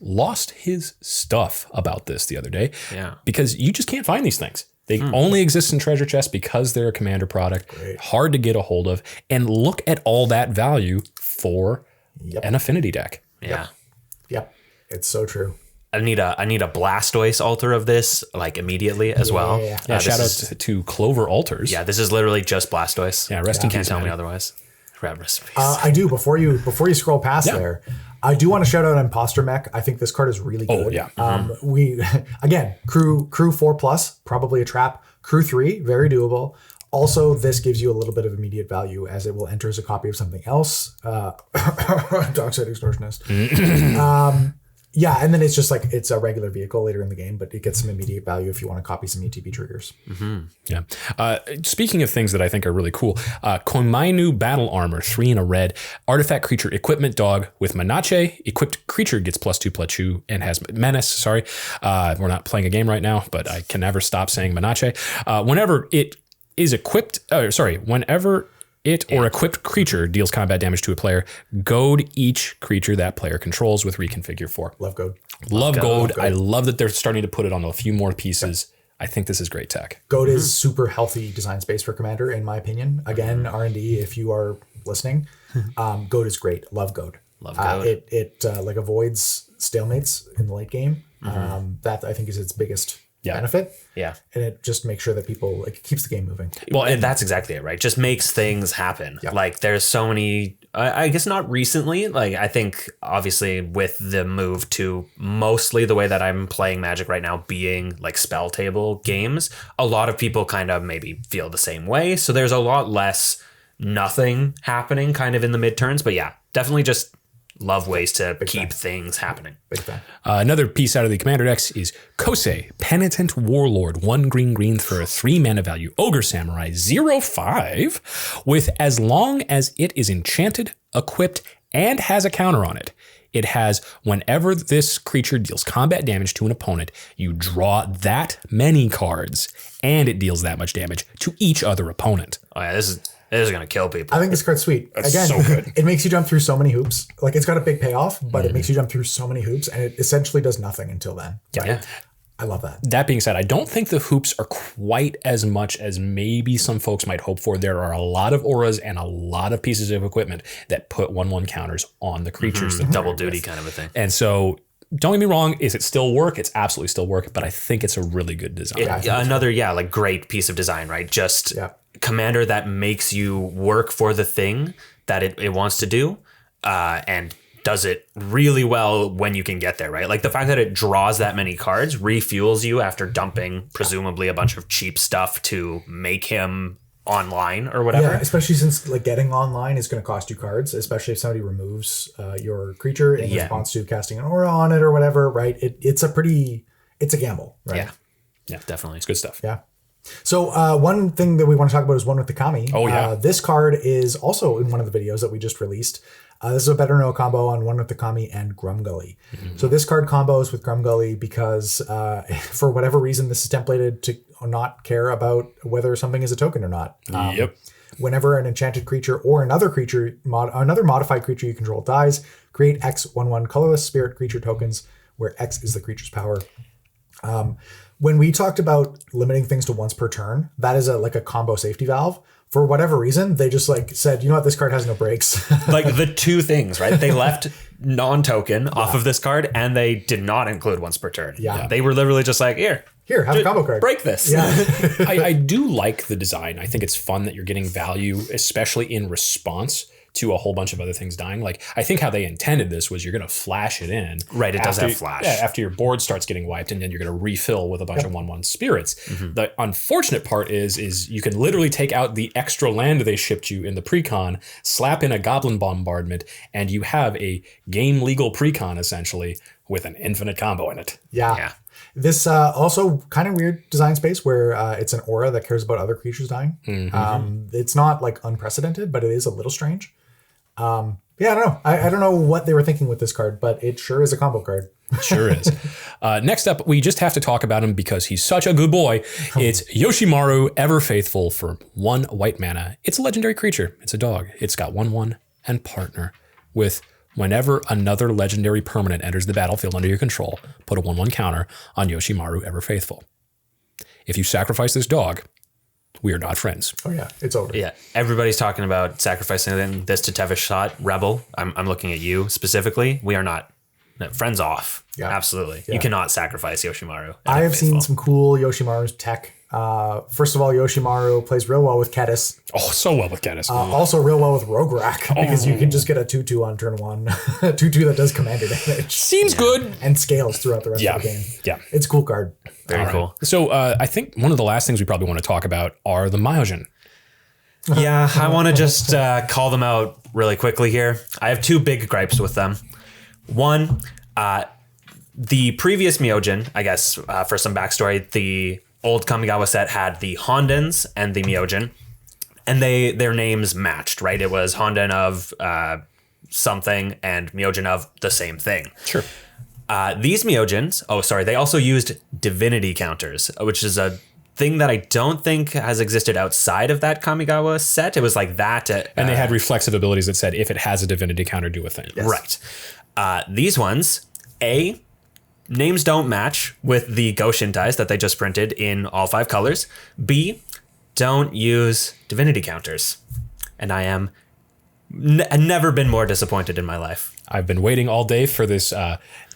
lost his stuff about this the other day because you just can't find these things. They only exist in treasure chests because they're a Commander product, hard to get a hold of, and look at all that value for an affinity deck. Yep. It's so true. I need a Blastoise altar of this like immediately as well. Shout out to Clover Altars. Yeah, this is literally just Blastoise. Yeah, rest in peace. Can't tell me otherwise. Rest in peace. I do. Before you scroll past there, I do want to shout out Imposter Mech. I think this card is really good. Oh, yeah. We again, crew 4+, probably a trap. Crew 3, very doable. Also, this gives you a little bit of immediate value as it will enter as a copy of something else. Dockside Extortionist. And then it's just like it's a regular vehicle later in the game, but it gets some immediate value if you want to copy some ETB triggers. Yeah. Speaking of things that I think are really cool, Komainu Battle Armor, 3 and a red, artifact creature equipment dog with Manache. Equipped creature gets +2/+2 and has menace. Sorry, we're not playing a game right now, but I can never stop saying Manache. Whenever it is equipped, whenever it or equipped creature deals combat damage to a player, goad each creature that player controls with Reconfigure 4. Love goad. Love goad. I love that they're starting to put it on a few more pieces. I think this is great tech. Goad is super healthy design space for Commander, in my opinion. Again, R&D, if you are listening, goad is great. Love goad. Love goad. It like avoids stalemates in the late game. That I think is its biggest benefit. Yeah. And it just makes sure that people, like, it keeps the game moving. Well, and that's exactly it, right? Just makes things happen. Yeah. Like there's so many, I guess not recently. Like I think obviously with the move to mostly the way that I'm playing Magic right now being like spell table games, a lot of people kind of maybe feel the same way. So there's a lot less nothing happening kind of in the mid-turns. But yeah, definitely just love ways to keep things happening. Big fan. Another piece out of the commander decks is Kosei, Penitent Warlord, 1 green for a 3 mana value Ogre Samurai 0/5 with as long as it is enchanted, equipped, and has a counter on it. It has whenever this creature deals combat damage to an opponent, you draw that many cards, and it deals that much damage to each other opponent. Oh yeah, this is gonna kill people. I think this card's sweet. Again, so good. It makes you jump through so many hoops. Like, it's got a big payoff, but it makes you jump through so many hoops, and it essentially does nothing until then. Right? Yeah. I love that. That being said, I don't think the hoops are quite as much as maybe some folks might hope for. There are a lot of auras and a lot of pieces of equipment that put 1/1 counters on the creatures. that Double duty kind of a thing. And so, don't get me wrong, is it still work? It's absolutely still work, but I think it's a really good design. Another great piece of design, right? Just commander that makes you work for the thing that it wants to do, and does it really well when you can get there, right? Like the fact that it draws that many cards refuels you after dumping presumably a bunch of cheap stuff to make him online or whatever. Yeah, especially since like getting online is going to cost you cards, especially if somebody removes your creature in response to casting an aura on it or whatever, right? It's a gamble, right? Yeah, definitely. It's good stuff. Yeah. So one thing that we want to talk about is one with the Kami. Oh, yeah. This card is also in one of the videos that we just released. This is a better know combo on one with the Kami and Grumgully. Mm-hmm. So this card combos with Grumgully because for whatever reason, this is templated to not care about whether something is a token or not. Whenever an enchanted creature or another creature, another modified creature you control dies, create X 1/1 colorless spirit creature tokens where X is the creature's power. When we talked about limiting things to once per turn, that is like a combo safety valve. For whatever reason, they just like said, you know what, this card has no breaks. Like the two things, right? They left non-token off of this card, and they did not include once per turn. Yeah. They were literally just like, here, have a combo card. Break this. Yeah. I do like the design. I think it's fun that you're getting value, especially in response to a whole bunch of other things dying. Like, I think how they intended this was you're going to flash it in. Right, it does have flash. Yeah, after your board starts getting wiped, and then you're going to refill with a bunch of 1/1 spirits. Mm-hmm. The unfortunate part is you can literally take out the extra land they shipped you in the precon, slap in a goblin bombardment, and you have a game legal precon essentially with an infinite combo in it. Yeah. This also kind of weird design space where it's an aura that cares about other creatures dying. Mm-hmm. It's not like unprecedented, but it is a little strange. I don't know. I don't know what they were thinking with this card, but it sure is a combo card. Sure is. Next up, we just have to talk about him because he's such a good boy. It's Yoshimaru, Ever Faithful for 1 white mana. It's a legendary creature. It's a dog. It's got 1/1 and partner with whenever another legendary permanent enters the battlefield under your control, put a 1/1 counter on Yoshimaru, Ever Faithful. If you sacrifice this dog, we are not friends. Oh yeah, it's over. Yeah, everybody's talking about sacrificing this to Tevis Shot Rebel. I'm looking at you specifically. We are not friends off. Yeah, absolutely. Yeah. You cannot sacrifice Yoshimaru. I have seen some cool Yoshimaru's tech. First of all, Yoshimaru plays real well with Ketis. Oh, so well with Ketis. Also real well with Rogue Rack because you can just get a 2/2 on turn 1. 2/2 that does commander damage. Seems good. And scales throughout the rest of the game. Yeah. It's a cool card. Very cool. So I think one of the last things we probably want to talk about are the Myojin. Yeah, I want to just call them out really quickly here. I have 2 big gripes with them. One, the previous Myojin, I guess, for some backstory, the old Kamigawa set had the Hondens and the Myojin, and their names matched, right? It was Honden of something and Myojin of the same thing. Sure. These Myojins, they also used divinity counters, which is a thing that I don't think has existed outside of that Kamigawa set. It was like that. And they had reflexive abilities that said, if it has a divinity counter, do a thing. Yes. Right. These ones, names don't match with the Gauchentais that they just printed in all 5 colors. B, don't use divinity counters. And I am never been more disappointed in my life. I've been waiting all day for this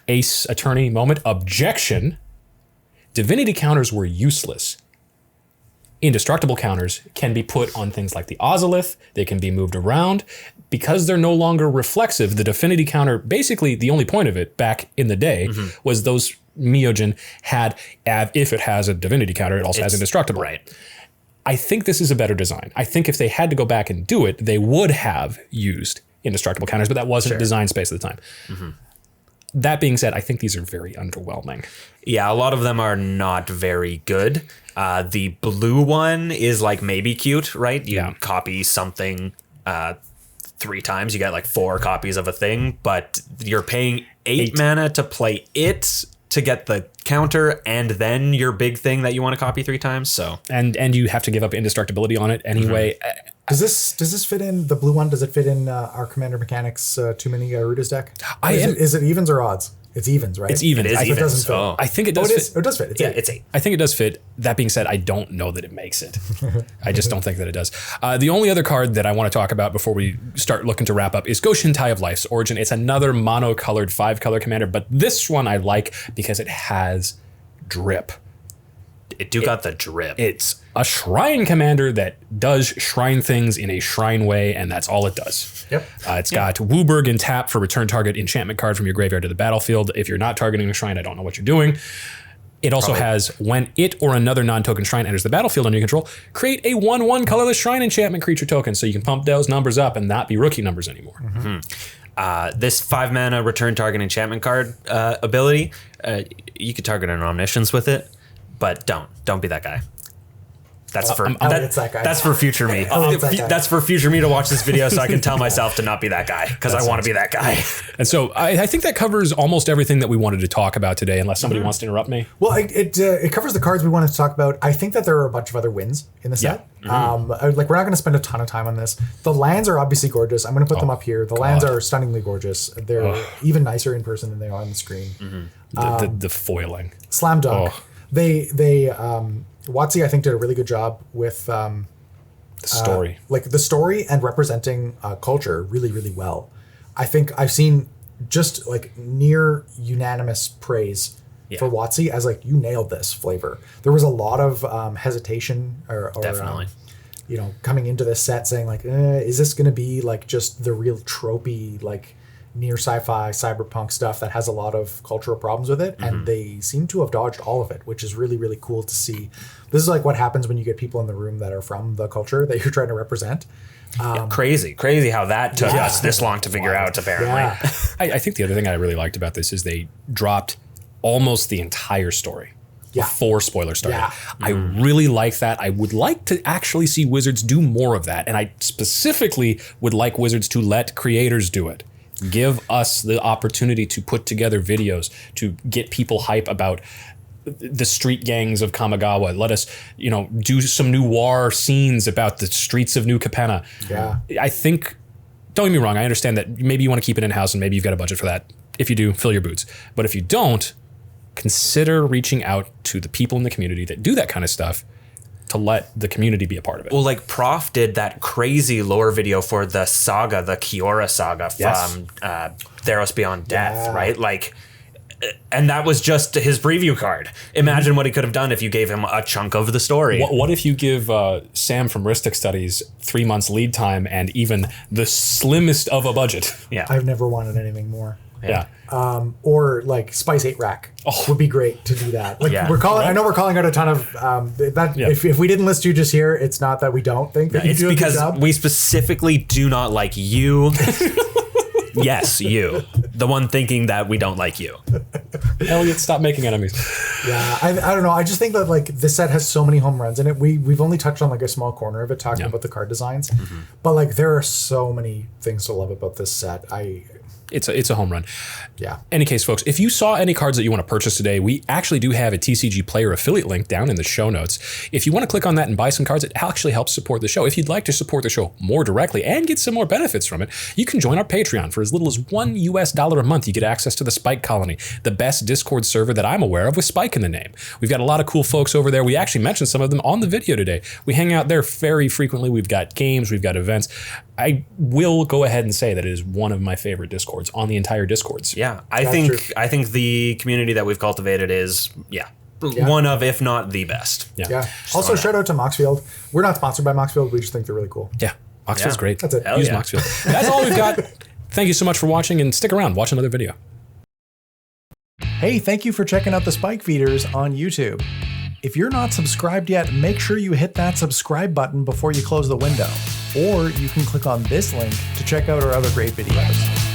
Ace Attorney moment. Objection. Divinity counters were useless. Indestructible counters can be put on things like the Ozolith. They can be moved around. Because they're no longer reflexive, the Divinity counter, basically the only point of it back in the day was those Myojin had, if it has a Divinity counter, it also has Indestructible. Right. I think this is a better design. I think if they had to go back and do it, they would have used Indestructible counters, but that wasn't design space at the time. That being said, I think these are very underwhelming. Yeah, a lot of them are not very good. The blue one is like maybe cute, right? You copy something 3 times, you get like 4 copies of a thing, but you're paying 8 mana to play it to get the counter and then your big thing that you want to copy 3 times. So and you have to give up indestructibility on it anyway. Does this fit in the blue one? Does it fit in our Commander Mechanics Too Many Garuda's deck? Is it evens or odds? It's evens, right? It's even. It is It evens. doesn't fit. Oh. I think it does fit. It does fit. It's 8. It's 8. I think it does fit. That being said, I don't know that it makes it. I just don't think that it does. The only other card that I want to talk about before we start looking to wrap up is Gauchentai of Life's Origin. It's another monocolored 5-color commander, but this one I like because it has drip. It got the drip. It's a shrine commander that does shrine things in a shrine way, and that's all it does. Yep. It's got Wooburg and tap for return target enchantment card from your graveyard to the battlefield. If you're not targeting a shrine, I don't know what you're doing. It also has, when it or another non-token shrine enters the battlefield under your control, create a 1/1 colorless shrine enchantment creature token, so you can pump those numbers up and not be rookie numbers anymore. This 5 mana return target enchantment card ability, you could target an Omniscience with it, but don't be that guy. That's for it's that guy. That's for future me. It's that guy. That's for future me to watch this video so I can tell myself to not be that guy because I want to be that guy. And so I think that covers almost everything that we wanted to talk about today, unless somebody wants to interrupt me. Well, it covers the cards we wanted to talk about. I think that there are a bunch of other wins in the set. Like we're not going to spend a ton of time on this. The lands are obviously gorgeous. I'm going to put them up here. The lands are stunningly gorgeous. They're even nicer in person than they are on the screen. The foiling. Slam dunk. They WotC, I think, did a really good job with The story. the story and representing culture really, really well. I think I've seen just like near unanimous praise for WotC as like, you nailed this flavor. There was a lot of hesitation or Definitely. Coming into this set saying like, is this going to be like just the real tropey, like near sci-fi cyberpunk stuff that has a lot of cultural problems with it, and they seem to have dodged all of it, which is really, really cool to see. This is like what happens when you get people in the room that are from the culture that you're trying to represent. Crazy how that took us this long to figure out, apparently. Yeah. I think the other thing I really liked about this is they dropped almost the entire story before spoilers started. Yeah. I really like that. I would like to actually see Wizards do more of that, and I specifically would like Wizards to let creators do it. Give us the opportunity to put together videos, to get people hype about the street gangs of Kamigawa. Let us, do some noir scenes about the streets of New Capenna. Yeah. I think, don't get me wrong, I understand that maybe you want to keep it in-house and maybe you've got a budget for that. If you do, fill your boots. But if you don't, consider reaching out to the people in the community that do that kind of stuff to let the community be a part of it. Well, like Prof did that crazy lore video for the saga, the Kiora saga from Theros Beyond Death, right? Like, and that was just his preview card. Imagine what he could have done if you gave him a chunk of the story. What if you give Sam from Ristic Studies 3 months lead time and even the slimmest of a budget? Yeah. I've never wanted anything more. Yeah. Or like Spice 8 Rack would be great to do that. Like I know we're calling out a ton of that. Yeah. If we didn't list you just here, it's not that we don't think that you It's do a good because job. we specifically do not like you. Yes, you. The one thinking that we don't like you. Elliot, stop making enemies. Yeah, I don't know. I just think that like this set has so many home runs in it. We've only touched on like a small corner of it talking about the card designs, but like there are so many things to love about this set. It's a home run. Yeah. Any case, folks, if you saw any cards that you want to purchase today, we actually do have a TCG player affiliate link down in the show notes. If you want to click on that and buy some cards, it actually helps support the show. If you'd like to support the show more directly and get some more benefits from it, you can join our Patreon for as little as $1 a month. You get access to the Spike Colony, the best Discord server that I'm aware of with Spike in the name. We've got a lot of cool folks over there. We actually mentioned some of them on the video today. We hang out there very frequently. We've got games, we've got events. I will go ahead and say that it is one of my favorite Discords on the entire Discords. Yeah, I think the community that we've cultivated is one of, if not the best. Yeah. Also, shout out to Moxfield. We're not sponsored by Moxfield. We just think they're really cool. Yeah. Moxfield's great. That's it. Use Moxfield. That's all we've got. Thank you so much for watching, and stick around. Watch another video. Hey, thank you for checking out the Spike Feeders on YouTube. If you're not subscribed yet, make sure you hit that subscribe button before you close the window. Or you can click on this link to check out our other great videos.